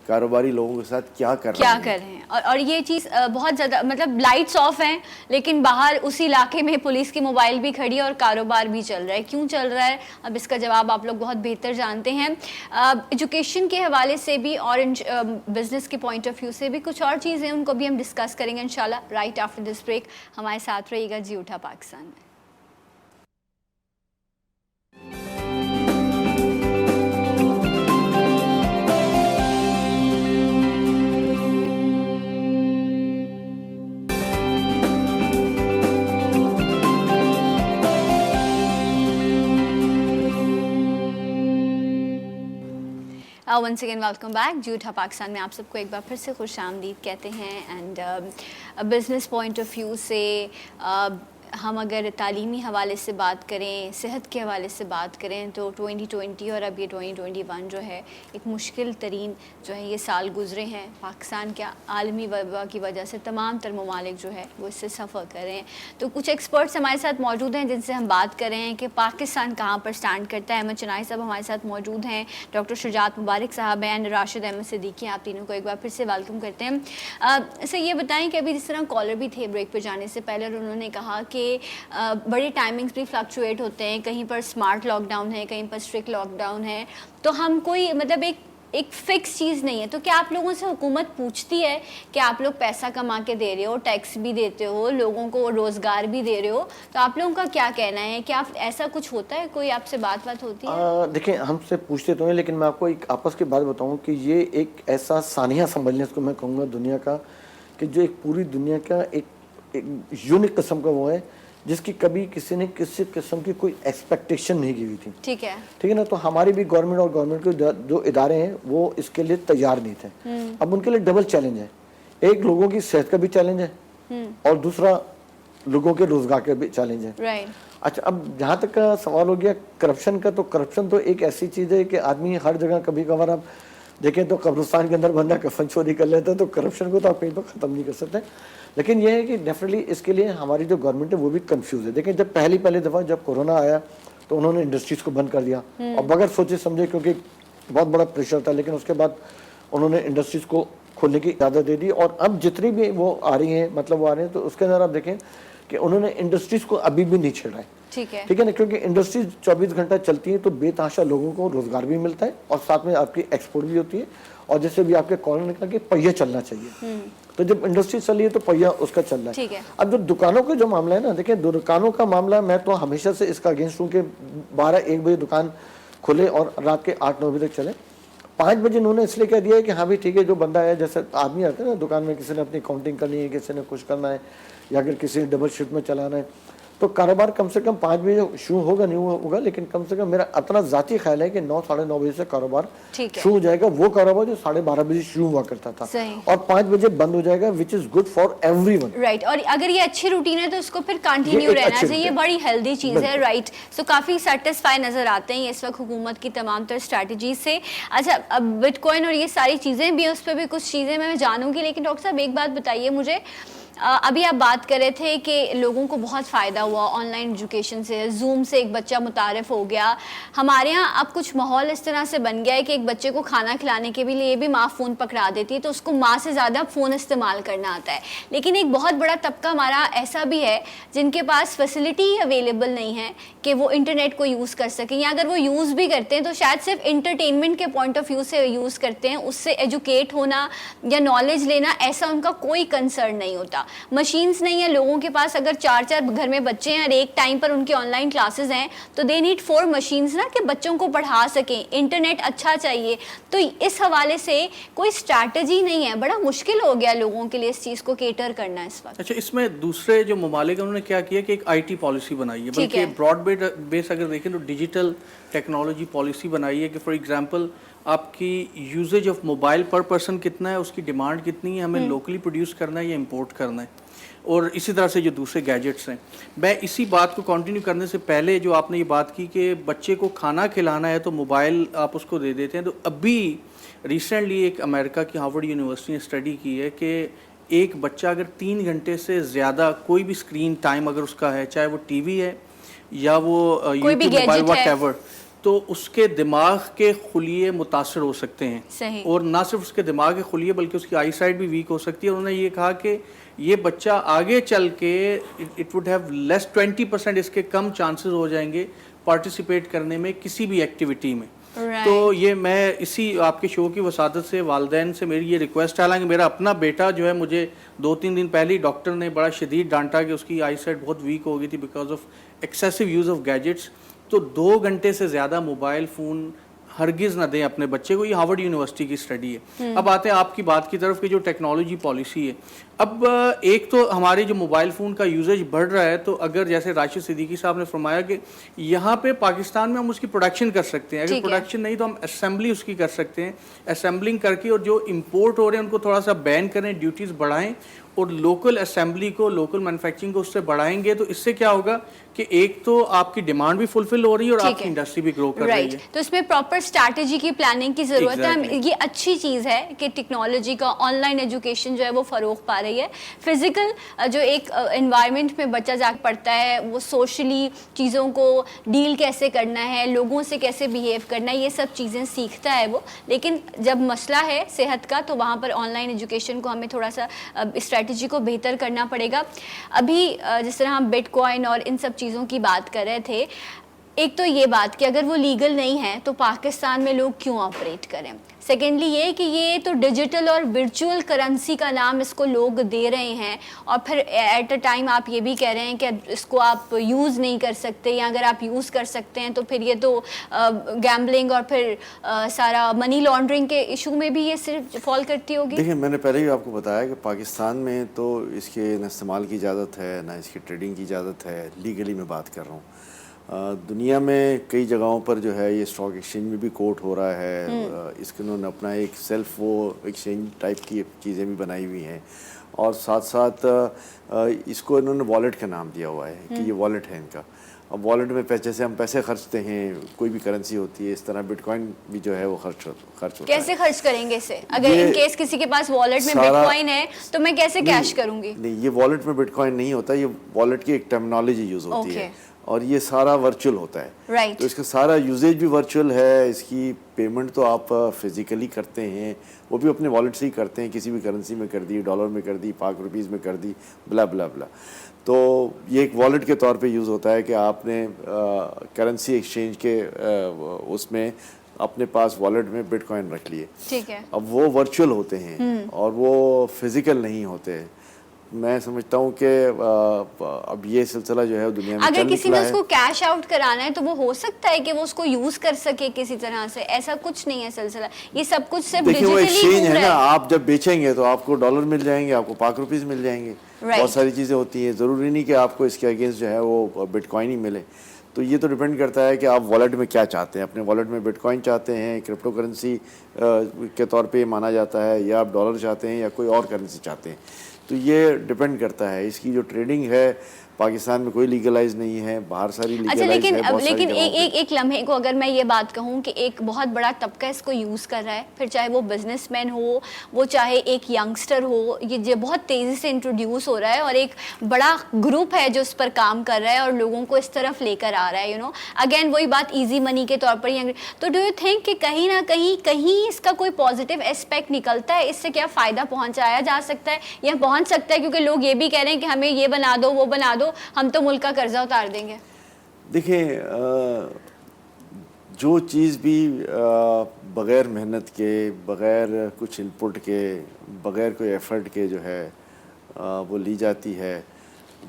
کاروباری لوگوں کے ساتھ کیا کر رہے ہیں. اور یہ چیز بہت زیادہ مطلب لائٹس آف ہیں, لیکن باہر اسی علاقے میں پولیس کی موبائل بھی کھڑی ہے اور کاروبار بھی چل رہا ہے. کیوں چل رہا ہے, اب اس کا جواب آپ لوگ بہت بہتر جانتے ہیں. ایجوکیشن کے حوالے سے بھی اور بزنس کے پوائنٹ آف ویو سے بھی کچھ اور چیزیں ان کو بھی ہم ڈسکس کریں گے انشاءاللہ رائٹ آفٹر دس بریک. ہمارے ساتھ رہیے گا جی اٹھا پاکستان میں. Once again welcome back. جی اٹھا پاکستان میں آپ سب کو ایک بار پھر سے خوش آمدید کہتے ہیں. And business point of view سے ہم اگر تعلیمی حوالے سے بات کریں, صحت کے حوالے سے بات کریں تو 2020 اور اب یہ 2021 جو ہے ایک مشکل ترین جو ہے یہ سال گزرے ہیں. پاکستان کے عالمی وبا کی وجہ سے تمام تر ممالک جو ہے وہ اس سے سفر کر رہے ہیں. تو کچھ ایکسپرٹس ہمارے ساتھ موجود ہیں جن سے ہم بات کر رہے ہیں کہ پاکستان کہاں پر سٹینڈ کرتا ہے. احمد چنائی صاحب ہمارے ساتھ موجود ہیں, ڈاکٹر شجاعت مبارک صاحب ہیں, اینڈ راشد احمد صدیقی. آپ تینوں کو ایک بار پھر سے ویلکم کرتے ہیں. اسے یہ بتائیں کہ ابھی جس طرح کالر بھی تھے بریک پہ جانے سے پہلے, اور انہوں نے کہا کہ بڑے ٹائمنگز بھی فلکچویٹ ہوتے ہیں, کہیں پر اسمارٹ لاک ڈاؤن ہے, کہیں پر اسٹرکٹ لاک ڈاؤن ہے, تو ہم کوئی مطلب ایک فکس چیز نہیں ہے. تو کیا آپ لوگوں سے حکومت پوچھتی ہے کہ آپ لوگ پیسہ کما کے دے رہے ہو, ٹیکس بھی دیتے ہو, لوگوں کو روزگار بھی دے رہے ہو, تو آپ لوگوں کا کیا کہنا ہے, کیا ایسا کچھ ہوتا ہے, کوئی آپ سے بات ہوتی ہے؟ دیکھیں, ہم سے پوچھتے تو ہیں, لیکن میں آپ کو ایک آپس کی بات بتاؤں کہ یہ ایک ایسا سانحہ سنبھلنے اس کو میں کہوں گا دنیا کا, کہ جو ایک پوری دنیا کا ایک یونک قسم کا وہ ہے جس کی کبھی کسی نے کسی قسم کی کوئی ایکسپیکٹیشن نہیں کی ہوئی تھی. ٹھیک ہے نا. تو ہماری بھی گورنمنٹ اور گورنمنٹ کے جو ادارے ہیں وہ اس کے لیے تیار نہیں تھے. اب ان کے لیے ڈبل چیلنج ہے, ایک لوگوں کی صحت کا بھی چیلنج ہے اور دوسرا لوگوں کے روزگار کا بھی چیلنج ہے. اچھا, اب جہاں تک کا سوال ہو گیا کرپشن کا, تو کرپشن تو ایک ایسی چیز ہے کہ آدمی ہر جگہ کبھی کبھار آپ دیکھیں تو قبرستان کے اندر بندہ کفن چوری کر لیتا ہے, تو کرپشن کو تو آپ کہیں پر ختم نہیں کر سکتے. لیکن یہ ہے کہ ڈیفینیٹلی اس کے لیے ہماری جو گورنمنٹ ہے وہ بھی کنفیوز ہے. دیکھیں, جب پہلی دفعہ جب کورونا آیا تو انہوں نے انڈسٹریز کو بند کر دیا, اور بغیر سوچے سمجھے, کیونکہ بہت بڑا پریشر تھا, لیکن اس کے بعد انہوں نے انڈسٹریز کو کھولنے کی اجازت دے دی. اور اب جتنی بھی وہ آ رہی ہیں, مطلب وہ آ رہے ہیں, تو اس کے اندر آپ دیکھیں کہ انہوں نے انڈسٹریز کو ابھی بھی نہیں چھیڑا ہے. ٹھیک ہے نا, کیونکہ انڈسٹریز 24 گھنٹہ چلتی ہیں تو بے تحاشا لوگوں کو روزگار بھی ملتا ہے, اور ساتھ میں آپ کی ایکسپورٹ بھی ہوتی ہے, اور جیسے بھی آپ کے کالر نے کہا کہ پہیہ چلنا چاہیے. تو جب انڈسٹری چل رہی ہے تو پہیہ اس کا چل رہا ہے. اب جو دکانوں کا جو معاملہ ہے نا, دیکھیں دکانوں کا معاملہ میں تو ہمیشہ سے اس کا اگینسٹ ہوں کہ 12-1 بجے دکان کھلے اور رات کے 8-9 بجے تک چلے. 5 بجے انہوں نے اس لیے کہہ دیا ہے کہ ہاں بھی ٹھیک ہے, جو بندہ ہے, جیسے آدمی آتے ہیں نا دکان میں, کسی نے اپنی کاؤنٹنگ کرنی ہے, کسی نے کچھ کرنا ہے, یا اگر کسی نے ڈبل شفٹ میں چلانا ہے, تو کاروبار کم سے کم 5 بجے شروع ہوگا, نہیں ہوگا, لیکن کم سے کم میرا اتنا ذاتی خیال ہے کہ 9-9:30 بجے سے کاروبار شروع ہو جائے گا. وہ کاروبار جو 12:30 بجے شروع ہوا کرتا تھا, اور 5 بجے بند ہو جائے گا, which is good for everyone. Right, اور اگر یہ اچھی روٹین ہے تو اس کو پھر کنٹینیو رہنا چاہیے, یہ بڑی ہیلدی چیز ہے. رائٹ, سو کافی سیٹسفائی نظر آتے ہیں اس وقت حکومت کی تمام تر اسٹریٹجیز سے. اچھا, اب بٹ کوائن اور یہ ساری چیزیں بھی, اس پہ بھی کچھ چیزیں میں جانوں گی, لیکن ڈاکٹر صاحب ایک بات بتائیے مجھے, ابھی آپ بات کر رہے تھے کہ لوگوں کو بہت فائدہ ہوا آن لائن ایجوکیشن سے, زوم سے ایک بچہ متعارف ہو گیا. ہمارے ہاں اب کچھ ماحول اس طرح سے بن گیا ہے کہ ایک بچے کو کھانا کھلانے کے بھی لیے بھی ماں فون پکڑا دیتی ہے, تو اس کو ماں سے زیادہ فون استعمال کرنا آتا ہے. لیکن ایک بہت بڑا طبقہ ہمارا ایسا بھی ہے جن کے پاس فیسلٹی اویلیبل نہیں ہے کہ وہ انٹرنیٹ کو یوز کر سکیں, یا اگر وہ یوز بھی کرتے ہیں تو شاید صرف انٹرٹینمنٹ کے پوائنٹ آف ویو سے یوز کرتے ہیں, اس سے ایجوکیٹ ہونا یا نالج لینا ایسا ان کا کوئی کنسرن نہیں ہوتا. مشینز نہیں ہے لوگوں کے پاس, اگر 4 گھر میں بچے ہیں اور ایک ٹائم پر ان کی آن لائن کلاسز ہیں, تو دے نیڈ 4 مشینز نا کہ بچوں کو پڑھا سکیں. انٹرنیٹ اچھا چاہیے. تو اس حوالے سے کوئی اسٹریٹجی نہیں ہے, بڑا مشکل ہو گیا لوگوں کے لیے اس چیز کو کیٹر کرنا اس وقت. اچھا, اس میں دوسرے جو ممالک انہوں نے کیا کیا کہ ایک IT پالیسی بنائی ہے, بلکہ براڈ بیس اگر دیکھیں تو ڈیجیٹل ٹیکنالوجی پالیسی بنائی ہے کہ فار ایگزامپل آپ کی usage of mobile per person کتنا ہے, اس کی ڈیمانڈ کتنی ہے, ہمیں لوکلی پروڈیوس کرنا ہے یا امپورٹ کرنا ہے, اور اسی طرح سے جو دوسرے گیجٹس ہیں. میں اسی بات کو کنٹینیو کرنے سے پہلے جو آپ نے یہ بات کی کہ بچے کو کھانا کھلانا ہے تو موبائل آپ اس کو دے دیتے ہیں, تو ابھی ریسنٹلی ایک امریکہ کی ہارورڈ یونیورسٹی نے اسٹڈی کی ہے کہ ایک بچہ اگر 3 گھنٹے سے زیادہ کوئی بھی اسکرین ٹائم اگر اس کا ہے, چاہے وہ ٹی وی ہے یا وہ یوٹیوب موبائل واٹ ایور, تو اس کے دماغ کے خلیے متاثر ہو سکتے ہیں, اور نہ صرف اس کے دماغ کے خلیے بلکہ اس کی آئی سائٹ بھی ویک ہو سکتی ہے. انہوں نے یہ کہا کہ یہ بچہ آگے چل کے اٹ وڈ ہیو لیس 20% اس کے کم چانسز ہو جائیں گے پارٹیسپیٹ کرنے میں کسی بھی ایکٹیویٹی میں. تو یہ میں اسی آپ کے شو کی وسادت سے والدین سے میری یہ ریکویسٹ ہے, حالانکہ میرا اپنا بیٹا جو ہے مجھے 2-3 دن پہلے ہی ڈاکٹر نے بڑا شدید ڈانٹا کہ اس کی آئی سائٹ بہت ویک ہو گئی تھی because of excessive use of gadgets. تو 2 گھنٹے سے زیادہ موبائل فون ہرگز نہ دیں اپنے بچے کو, یہ ہارورڈ یونیورسٹی کی اسٹڈی ہے. اب آتے ہیں آپ کی بات کی طرف کہ جو ٹیکنالوجی پالیسی ہے. اب ایک تو ہمارے جو موبائل فون کا یوزیج بڑھ رہا ہے, تو اگر جیسے راشد صدیقی صاحب نے فرمایا کہ یہاں پہ پاکستان میں ہم اس کی پروڈکشن کر سکتے ہیں, اگر پروڈکشن نہیں تو ہم اسمبلی اس کی کر سکتے ہیں, اسمبلنگ کر کے, اور جو امپورٹ ہو رہے ہیں ان کو تھوڑا سا بین کریں, ڈیوٹیز بڑھائیں, اور لوکل اسمبلی کو, لوکل مینوفیکچرنگ کو اس سے بڑھائیں گے, تو اس سے کیا ہوگا کہ ایک تو آپ کی ڈیمانڈ بھی فلفل ہو رہی ہے اور آپ کی انڈسٹری بھی گرو کر رہی ہے. تو اس میں پراپر اسٹریٹجی کی پلاننگ کی ضرورت ہے. یہ اچھی چیز ہے کہ ٹیکنالوجی کا آن لائن ایجوکیشن جو ہے وہ فروغ پا رہی ہے. فزیکل جو ایک انوائرمنٹ میں بچہ جا کے پڑھتا ہے, وہ سوشلی چیزوں کو ڈیل کیسے کرنا ہے, لوگوں سے کیسے بیہیو کرنا ہے, یہ سب چیزیں سیکھتا ہے وہ. لیکن جب مسئلہ ہے صحت کا, تو وہاں پر آن لائن ایجوکیشن کو ہمیں تھوڑا سا اسٹریٹجی کو بہتر کرنا پڑے گا. ابھی جس طرح ہم بٹ کوائن اور ان سب چیزوں کی بات کر رہے تھے, ایک تو یہ بات کہ اگر وہ لیگل نہیں ہے تو پاکستان میں لوگ کیوں آپریٹ کریں. سیکنڈلی یہ کہ یہ تو ڈیجیٹل اور ورچوئل کرنسی کا نام اس کو لوگ دے رہے ہیں, اور پھر ایٹ اے ٹائم آپ یہ بھی کہہ رہے ہیں کہ اس کو آپ یوز نہیں کر سکتے, یا اگر آپ یوز کر سکتے ہیں تو پھر یہ تو گیمبلنگ اور پھر سارا منی لانڈرنگ کے ایشو میں بھی یہ صرف فال کرتی ہوگی. دیکھیں, میں نے پہلے ہی آپ کو بتایا کہ پاکستان میں تو اس کے نہ استعمال کی اجازت ہے, نہ اس کی ٹریڈنگ کی اجازت ہے. لیگلی میں بات کر رہا ہوں. دنیا میں کئی جگہوں پر جو ہے یہ اسٹاک ایکسچینج میں بھی کوٹ ہو رہا ہے. اس کے انہوں نے اپنا ایک سیلف وہ ایکسچینج ٹائپ کی چیزیں بھی بنائی ہوئی ہیں, اور ساتھ ساتھ اس کو انہوں نے والیٹ کا نام دیا ہوا ہے کہ یہ والیٹ ہے ان کا. اب والیٹ میں جیسے ہم پیسے خرچتے ہیں, کوئی بھی کرنسی ہوتی ہے, اس طرح بٹ کوائن بھی جو ہے وہ خرچ ہوتا ہے. کیسے خرچ کریں گے اسے؟ اگر ان کیس کسی کے پاس والیٹ میں بٹ کوائن ہے تو میں کیسے کیش کروں گی؟ نہیں, یہ والیٹ میں بٹ کوائن نہیں ہوتا, یہ والیٹ کی ایک ٹرمنالوجی یوز ہوتی ہے, اور یہ سارا ورچوئل ہوتا ہے. تو اس کا سارا یوزیج بھی ورچوئل ہے. اس کی پیمنٹ تو آپ فزیکلی کرتے ہیں, وہ بھی اپنے والیٹ سے ہی کرتے ہیں, کسی بھی کرنسی میں کر دی, ڈالر میں کر دی, پاک روپیز میں کر دی, بلا بلا بلا. تو یہ ایک والیٹ کے طور پہ یوز ہوتا ہے کہ آپ نے کرنسی ایکسچینج کے اس میں اپنے پاس والیٹ میں بٹ کوائن رکھ لیے. اب وہ ورچوئل ہوتے ہیں اور وہ فزیکل نہیں ہوتے. میں سمجھتا ہوں کہ اب یہ سلسلہ جو ہے دنیا میں اگر کسی نے اس کو کیش آؤٹ کرانا ہے تو وہ ہو سکتا ہے کہ وہ اس کو یوز کر سکے کسی طرح سے, ایسا کچھ نہیں ہے سلسلہ. یہ سب کچھ صرف دیکھیں, وہ ایکسچینج ہے نا, ڈیجیٹلی. آپ جب بیچیں گے تو آپ کو ڈالر مل جائیں گے, آپ کو پاک روپیز مل جائیں گے, بہت ساری چیزیں ہوتی ہیں. ضروری نہیں کہ آپ کو اس کے اگینسٹ جو ہے وہ بٹ کوائن ہی ملے. تو یہ تو ڈیپینڈ کرتا ہے کہ آپ والیٹ میں کیا چاہتے ہیں. اپنے والیٹ میں بٹ کوائن چاہتے ہیں, کرپٹو کرنسی کے طور پہ یہ مانا جاتا ہے, یا آپ ڈالر چاہتے ہیں, یا کوئی اور کرنسی چاہتے ہیں. تو یہ ڈیپینڈ کرتا ہے. اس کی جو ٹریڈنگ ہے پاکستان میں کوئی لیگلائز نہیں ہے, باہر ساری لیگلائز ہے. لیکن ایک لمحے کو اگر میں یہ بات کہوں کہ ایک بہت بڑا طبقہ اس کو یوز کر رہا ہے, پھر چاہے وہ بزنس مین ہو, وہ چاہے ایک ینگسٹر ہو, یہ بہت تیزی سے انٹروڈیوس ہو رہا ہے, اور ایک بڑا گروپ ہے جو اس پر کام کر رہا ہے اور لوگوں کو اس طرف لے کر آ رہا ہے. اگین وہی بات ایزی منی کے طور پر. تو ڈو یو تھنک کہ کہیں نہ کہیں اس کا کوئی پازیٹیو اسپیکٹ نکلتا ہے, اس سے کیا فائدہ پہنچایا جا سکتا ہے یا پہنچ سکتا ہے؟ کیونکہ لوگ یہ بھی کہہ رہے ہیں کہ ہمیں یہ بنا دو, وہ بنا دو, ہم تو ملک کا قرضہ اتار دیں گے. دیکھیں, جو چیز بھی بغیر محنت کے, بغیر کچھ ان پٹ کے, بغیر کوئی ایفرٹ کے جو ہے وہ لی جاتی ہے,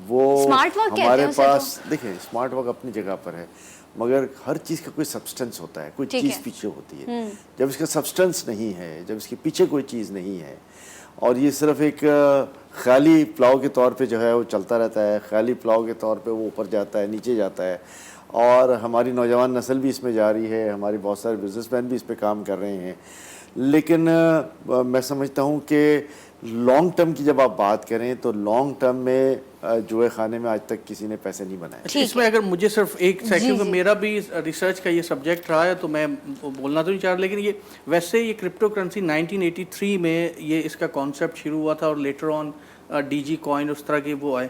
وہ ہمارے پاس, دیکھیں اسمارٹ ورک اپنی جگہ پر ہے, مگر ہر چیز کا کوئی سبسٹنس ہوتا ہے, کوئی چیز پیچھے ہوتی ہے. جب اس کا سبسٹنس نہیں ہے, جب اس کے پیچھے کوئی چیز نہیں ہے, اور یہ صرف ایک خیالی پلاؤ کے طور پہ جو ہے وہ چلتا رہتا ہے, خیالی پلاؤ کے طور پہ وہ اوپر جاتا ہے, نیچے جاتا ہے, اور ہماری نوجوان نسل بھی اس میں جا رہی ہے, ہمارے بہت سارے بزنس مین بھی اس پہ کام کر رہے ہیں. لیکن میں سمجھتا ہوں کہ لانگ ٹرم کی جب آپ بات کریں تو لانگ ٹرم میں جوئے خانے میں آج تک کسی نے پیسے نہیں بنائے. اس میں اگر مجھے صرف ایک سیکنڈ, میرا بھی ریسرچ کا یہ سبجیکٹ رہا ہے تو میں بولنا تو نہیں چاہ رہا, لیکن یہ ویسے یہ کرپٹو کرنسی 1983 میں یہ اس کا کانسیپٹ شروع ہوا تھا اور later on D G coin اس طرح کے وہ آئے.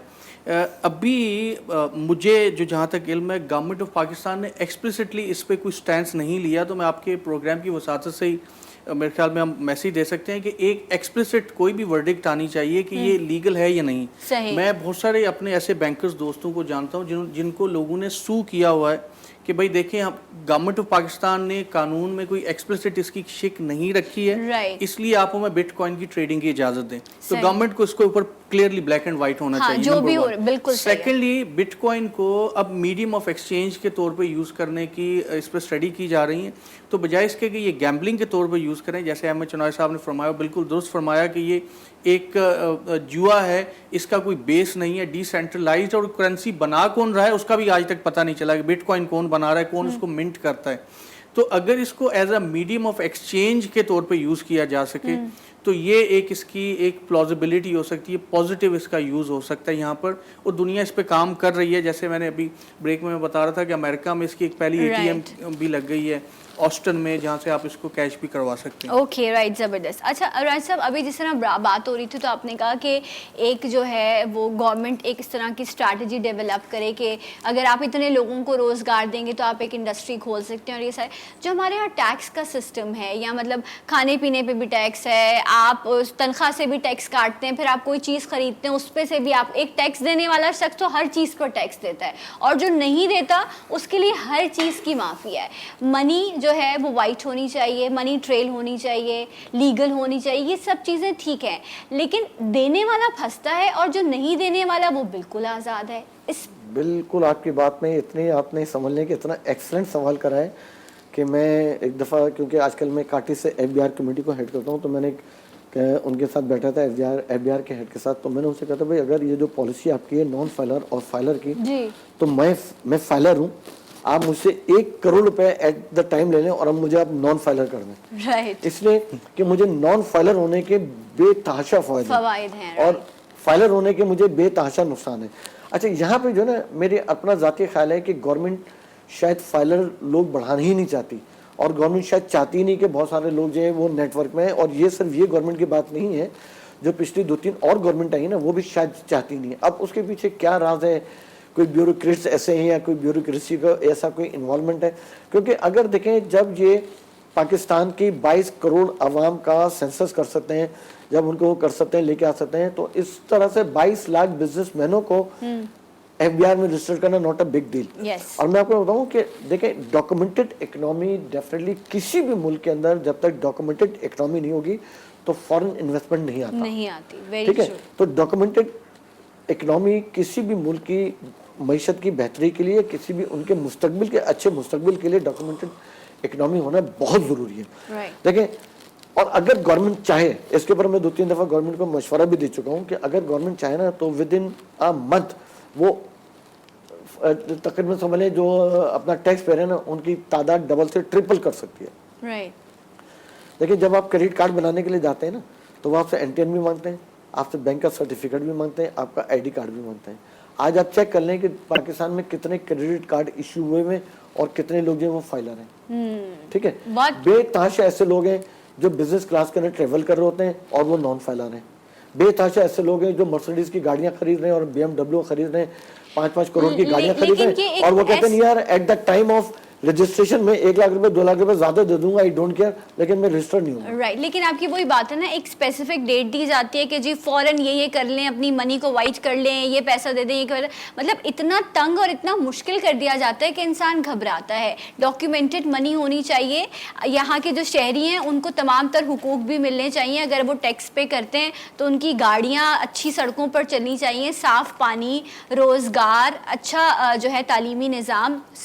ابھی مجھے جو جہاں تک علم ہے گورنمنٹ آف پاکستان نے ایکسپلسٹلی اس پہ کوئی سٹینس نہیں لیا, تو میں آپ کے پروگرام کی وساطت سے ہی میرے خیال میں ہم میسیج دے سکتے ہیں کہ ایک ایکسپلسٹ کوئی بھی ورڈکٹ آنی چاہیے کہ یہ لیگل ہے یا نہیں. میں بہت سارے اپنے ایسے بینکرز دوستوں کو جانتا ہوں جن کو لوگوں نے سو کیا ہوا ہے کہ بھائی دیکھیں گورنمنٹ آف پاکستان نے قانون میں کوئی ایکسپلسٹ اس کی شک نہیں رکھی ہے, اس لیے آپ ہمیں بٹ کوائن کی ٹریڈنگ کی اجازت دیں. تو گورنمنٹ کو اس کے اوپر کلیئرلی بلیک اینڈ وائٹ ہونا چاہیے. جو بھی ہو بالکل. سیکنڈلی بٹ کوائن کو اب میڈیم آف ایکسچینج کے طور پہ یوز کرنے کی اس پہ اسٹڈی کی جا رہی ہیں, تو بجائے اس کے کہ یہ گیمبلنگ کے طور پہ یوز کریں, جیسے احمد چنوائے صاحب نے فرمایا, بالکل درست فرمایا کہ یہ ایک جوا ہے, اس کا کوئی بیس نہیں ہے, ڈی سینٹرلائزڈ, اور کرنسی بنا کون رہا ہے اس کا بھی آج تک پتہ نہیں چلا کہ بٹ کوائن کون بنا رہا ہے, کون اس کو منٹ کرتا ہے. تو اگر اس کو as a medium of exchange کے طور پہ یوز کیا جا سکے تو یہ ایک اس کی ایک پلازیبلٹی ہو سکتی ہے, پازیٹیو اس کا یوز ہو سکتا ہے یہاں پر, اور دنیا اس پہ کام کر رہی ہے. جیسے میں نے ابھی بریک میں بتا رہا تھا کہ امریکہ میں اس کی ایک پہلی ATM بھی لگ گئی ہے آسٹن میں, جہاں سے آپ اس کو کیش بھی کروا سکتے ہیں. اوکے رائٹ, زبردست. اچھا راج صاحب, ابھی جس طرح بات ہو رہی تھی تو آپ نے کہا کہ ایک جو ہے وہ گورنمنٹ ایک اس طرح کی اسٹریٹجی ڈیولپ کرے کہ اگر آپ اتنے لوگوں کو روزگار دیں گے تو آپ ایک انڈسٹری کھول سکتے ہیں. اور یہ سارے جو ہمارے یہاں ٹیکس کا سسٹم ہے, یا مطلب کھانے پینے پہ بھی ٹیکس ہے, آپ تنخواہ سے بھی ٹیکس کاٹتے ہیں, پھر آپ کوئی چیز خریدتے ہیں اس پہ سے بھی آپ, ایک ٹیکس دینے والا شخص تو ہر چیز پر ٹیکس دیتا ہے, اور جو نہیں دیتا اس کے لیے ہر چیز کی معافی ہے. منی جو ہے وہ وائٹ ہونی چاہیے, منی ٹریل ہونی چاہیے, لیگل ہونی چاہیے, یہ سب چیزیں ٹھیک ہیں, لیکن دینے والا پھنستا ہے اور جو نہیں دینے والا وہ بالکل آزاد ہے. اس بالکل آپ کی بات میں اتنی آپ نے سمجھنے کے اتنا ایکسلنٹ سوال کرا ہے کہ میں ایک دفعہ, کیونکہ آج کل میں کاٹی سے FBR کمیٹی کو ہیڈ کرتا ہوں, تو میں نے ان کے ساتھ بیٹھا تھا FBR کے ہیڈ کے ساتھ, تو میں نے ان سے کہا تھا بھائی اگر یہ جو پالیسی آپ کی ہے نان فائلر اور فائلر کی, تو میں فائلر ہوں, آپ مجھ سے 1 کروڑ روپے ایٹ دا ٹائم لے لیں اور اب مجھے آپ نان فائلر کر دیں. اس لیے کہ مجھے نان فائلر ہونے کے بے تحاشا فوائد ہیں اور فائلر ہونے کے مجھے بے تحاشا نقصان ہے. اچھا, یہاں پہ جو ہے نا میرے اپنا ذاتی خیال ہے کہ گورنمنٹ شاید فائلر لوگ بڑھانا ہی نہیں چاہتی, اور گورنمنٹ شاید چاہتی نہیں کہ بہت سارے لوگ جو ہیں وہ نیٹ ورک میں ہیں. اور یہ صرف یہ گورنمنٹ کی بات نہیں ہے, جو پچھلی 2-3 اور گورنمنٹ آئی ہیں نا وہ بھی شاید چاہتی نہیں ہے. اب اس کے پیچھے کیا راز ہے, کوئی بیوروکریٹس ایسے ہیں یا کوئی بیوروکریسی کا ایسا کوئی انوالومنٹ ہے, کیونکہ اگر دیکھیں جب یہ پاکستان کی 22 کروڑ عوام کا سینسس کر سکتے ہیں, جب ان کو وہ کر سکتے ہیں, لے کے آ سکتے ہیں, تو اس طرح سے 22 لاکھ بزنس مینوں کو FBR میں رجسٹر کرنا ناٹ اے بگ ڈیل. اور میں آپ کو بتاؤں کہ دیکھیں ڈاکومنٹڈ اکنامی ڈیفینیٹلی کسی بھی ملک کے اندر جب تک ڈاکومنٹڈ اکنامی نہیں ہوگی تو فورن انویسٹمنٹ نہیں آتی. ٹھیک ہے, تو ڈاکومنٹڈ اکنامی کسی بھی ملک کی معیشت کی بہتری کے لیے, کسی بھی ان کے مستقبل کے اچھے مستقبل کے لیے ڈاکومنٹڈ اکنامی ہونا بہت ضروری ہے. دیکھیں, اور اگر گورنمنٹ چاہے, اس کے اوپر میں 2-3 دفعہ گورنمنٹ کو مشورہ بھی دے چکا ہوں کہ اگر گورنمنٹ چاہے نا تو ود ان اے منتھ وہ تقریباً سمجھ لیں جو اپنا ٹیکس پے رہے ہیں نا ان کی تعداد ڈبل سے ٹرپل کر سکتی ہے. دیکھیں, جب آپ کریڈٹ کارڈ بنانے کے لیے جاتے ہیں نا تو وہ آپ سے NTN بھی مانگتے ہیں, آپ سے بینک کا سرٹیفکیٹ بھی مانگتے ہیں, آپ کا ID کارڈ بھی مانگتے ہیں. آج آپ چیک کر لیں کہ پاکستان میں کتنے کریڈٹ کارڈ ایشو ہوئے ہیں اور کتنے لوگ جو ہیں وہ فائلر ہیں. ٹھیک ہے, بے تحاشا ایسے لوگ ہیں جو بزنس کلاس کے اندر ٹریول کر رہے ہوتے ہیں اور وہ نان فائلر ہیں. بے تحاشا ایسے لوگ ہیں جو مرسیڈیز کی گاڑیاں خرید رہے ہیں اور BMW خرید رہے ہیں, 5-5 کروڑ کی گاڑیاں خرید رہے ہیں, اور وہ کہتے ہیں یار at the time of registration میں 1 لاکھ روپے 2 لاکھ روپے زیادہ دے دوں گا, آئی ڈونٹ کیئر, لیکن میں رجسٹر نہیں ہوں. رائٹ, لیکن آپ کی وہی بات ہے نا, ایک اسپیسیفک ڈیٹ دی جاتی ہے کہ جی فوراً یہ کر لیں, اپنی منی کو وائٹ کر لیں, یہ پیسہ دے دیں, یہ کر, مطلب اتنا تنگ اور اتنا مشکل کر دیا جاتا ہے کہ انسان گھبراتا ہے. ڈاکیومنٹڈ منی ہونی چاہیے, یہاں کے جو شہری ہیں ان کو تمام تر حقوق بھی ملنے چاہیے, اگر وہ ٹیکس پے کرتے ہیں تو ان کی گاڑیاں اچھی سڑکوں پر چلنی چاہیے, صاف پانی, روزگار, اچھا جو ہے تعلیمی نظام,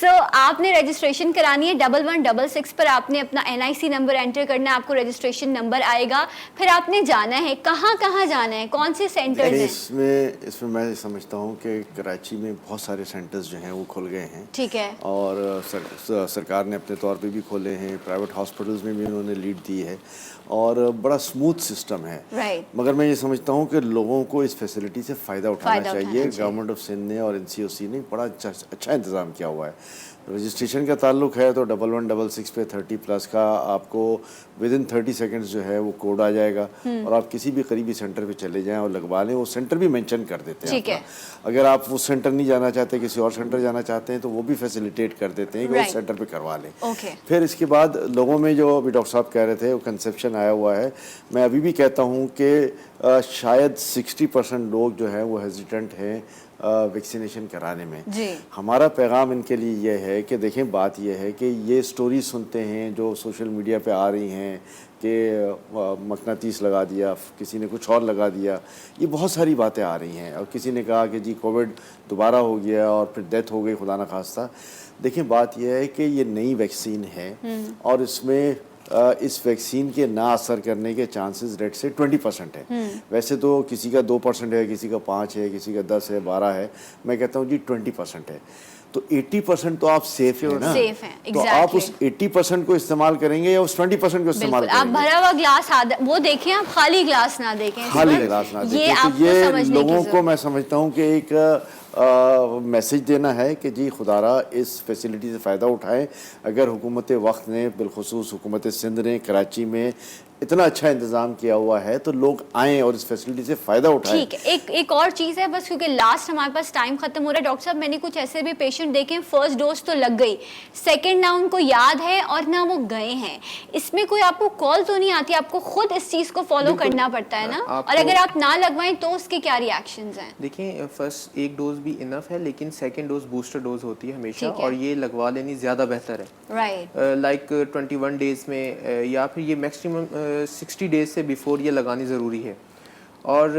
سو آپ نے رجسٹریشن کرانی ہے 1166 پر. آپ نے اپنا NIC نمبر انٹر کرنا ہے, آپ کو رجسٹریشن نمبر آئے گا. پھر آپ نے جانا ہے, کہاں کہاں جانا ہے, کون سے سینٹرز ہیں؟ اس میں میں سمجھتا ہوں کہ کراچی میں بہت سارے سینٹرز جو ہیں وہ کھل گئے ہیں. ٹھیک ہے. اور سرکار نے اپنے طور پہ بھی کھولے ہیں, پرائیویٹ ہاسپٹلز میں بھی انہوں نے لیڈ دی ہے, اور بڑا سموتھ سسٹم ہے. مگر میں یہ سمجھتا ہوں کہ لوگوں کو اس فیسلٹی سے فائدہ اٹھانا چاہیے. گورنمنٹ آف سندھ نے اور NCOC نے بڑا اچھا انتظام کیا ہوا ہے. رجسٹریشن کا تعلق ہے تو 1166 پہ 30+ کا آپ کو ودن 30 سیکنڈز جو ہے وہ کوڈ آ جائے گا, اور آپ کسی بھی قریبی سینٹر پہ چلے جائیں اور لگوا لیں. وہ سینٹر بھی مینشن کر دیتے ہیں. اگر آپ وہ سینٹر نہیں جانا چاہتے, کسی اور سینٹر جانا چاہتے ہیں, تو وہ بھی فیسیلیٹیٹ کر دیتے ہیں کہ اس سینٹر پہ کروا لیں. پھر اس کے بعد لوگوں میں جو ابھی ڈاکٹر صاحب کہہ رہے تھے وہ کنسیپشن آیا ہوا ہے. میں ابھی بھی کہتا ہوں کہ شاید 60% لوگ جو ہیں وہ ہیزیٹنٹ ہیں ویکسینیشن کرانے میں. ہمارا پیغام ان کے لیے یہ ہے کہ دیکھیں, بات یہ ہے کہ یہ سٹوری سنتے ہیں جو سوشل میڈیا پہ آ رہی ہیں کہ مقناطیس لگا دیا, کسی نے کچھ اور لگا دیا, یہ بہت ساری باتیں آ رہی ہیں. اور کسی نے کہا کہ جی کووڈ دوبارہ ہو گیا اور پھر ڈیتھ ہو گئی, خدا نخواستہ. دیکھیں بات یہ ہے کہ یہ نئی ویکسین ہے, اور اس میں اس ویکسین کے نہ اثر کرنے کے چانسز ریٹ سے 20% ہے. ویسے تو کسی کا 2% ہے, کسی کا 5 ہے, کسی کا 10 ہے, 12 ہے. میں کہتا ہوں جی 20% ہے, تو 80% تو آپ سیف ہیں نا. تو آپ اس 80% کو استعمال کریں گے یا اس 20% کو استعمال کریں گے؟ آپ بھرا ہوا گلاس وہ دیکھیں, آپ خالی گلاس نہ دیکھیں. خالی گلاس نہ دیکھیں. تو یہ لوگوں کو میں سمجھتا ہوں کہ ایک میسج دینا ہے کہ جی خدا را اس فیسلٹی سے فائدہ اٹھائیں. اگر حکومت وقت نے, بالخصوص حکومت سندھ نے کراچی میں اتنا اچھا انتظام کیا ہوا ہے, تو لوگ آئیں اور اس فیسلٹی سے فائدہ اٹھائیں. ٹھیک ہے. ایک اور چیز ہے بس, کیونکہ لاسٹ ہمارے پاس ٹائم ختم ہو رہا ہے. ڈاکٹر صاحب میں نے کچھ ایسے بھی پیشنٹ دیکھے, فرسٹ ڈوز تو لگ گئی, سیکنڈ نہ ان کو یاد ہے اور نہ وہ گئے ہیں. اس میں کوئی آپ کو کال تو نہیں آتی, آپ کو خود اس چیز کو فالو کرنا پڑتا ہے نا, اور اگر آپ نہ لگوائیں تو اس کے کیا ریئیکشنز ہیں؟ دیکھیں, فرسٹ ایک ڈوز بھی انف ہے, لیکن سیکنڈ ڈوز بوسٹر ڈوز ہوتی ہے ہمیشہ, اور یہ لگوا لینی زیادہ بہتر ہے. لائک 21 ڈیز میں, یا پھر یہ میکسیمم 60 ڈیز سے بیفور یہ لگانی ضروری ہے. اور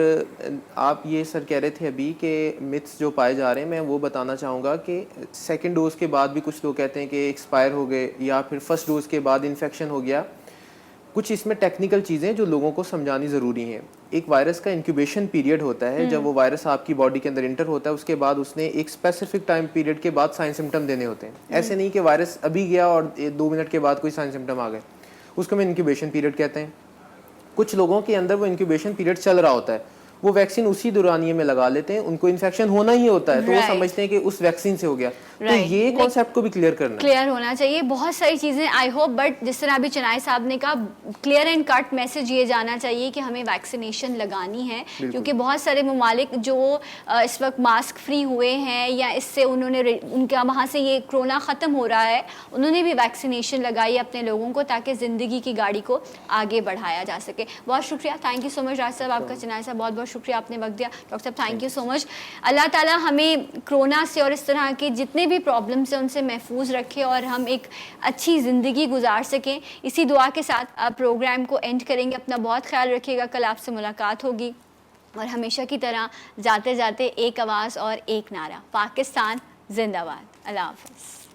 آپ یہ سر کہہ رہے تھے ابھی کہ متس جو پائے جا رہے ہیں, میں وہ بتانا چاہوں گا کہ سیکنڈ ڈوز کے بعد بھی کچھ لوگ کہتے ہیں کہ ایکسپائر ہو گئے, یا پھر فرسٹ ڈوز کے بعد انفیکشن ہو گیا. کچھ اس میں ٹیکنیکل چیزیں جو لوگوں کو سمجھانی ضروری ہیں. ایک وائرس کا انکیوبیشن پیریڈ ہوتا ہے, جب وہ وائرس آپ کی باڈی کے اندر انٹر ہوتا ہے, اس کے بعد اس نے ایک اسپیسیفک ٹائم پیریڈ کے بعد سائن سمٹم دینے ہوتے ہیں. ایسے نہیں کہ وائرس ابھی گیا اور 2 منٹ کے بعد کوئی سائن سمٹم آ گئے, اس کو ہم انکیوبیشن پیریڈ کہتے ہیں. کچھ لوگوں کے اندر وہ انکیوبیشن پیریڈ چل رہا ہوتا ہے, وہ ویکسین اسی دورانیے میں لگا لیتے ہیں, ان کو انفیکشن ہونا ہی ہوتا ہے, تو وہ سمجھتے ہیں کہ اس ویکسین سے ہو گیا. تو یہ کانسیپٹ کو بھی کلیئر ہونا چاہیے. بہت ساری چیزیں آئی ہوپ, بٹ جس طرح ابھی چنائے صاحب نے کہا, کلیئر اینڈ کٹ میسج یہ جانا چاہیے کہ ہمیں ویکسینیشن لگانی ہے, کیونکہ بہت سارے ممالک جو اس وقت ماسک فری ہوئے ہیں, یا اس سے انہوں نے ان کا وہاں سے یہ کرونا ختم ہو رہا ہے, انہوں نے بھی ویکسینیشن لگائی اپنے لوگوں کو, تاکہ زندگی کی گاڑی کو آگے بڑھایا جا سکے. بہت شکریہ, تھینک یو سو مچ راج صاحب, آپ کا. چنائے صاحب بہت بہت شکریہ, آپ نے وقت دیا. ڈاکٹر صاحب تھینک یو سو مچ. اللہ تعالیٰ ہمیں کرونا سے اور اس طرح کے جتنے بھی پرابلمس ہیں ان سے محفوظ رکھے, اور ہم ایک اچھی زندگی گزار سکیں. اسی دعا کے ساتھ پروگرام کو اینڈ کریں گے. اپنا بہت خیال رکھیے گا, کل آپ سے ملاقات ہوگی, اور ہمیشہ کی طرح جاتے جاتے ایک آواز اور ایک نعرہ, پاکستان زندہ باد. اللہ حافظ.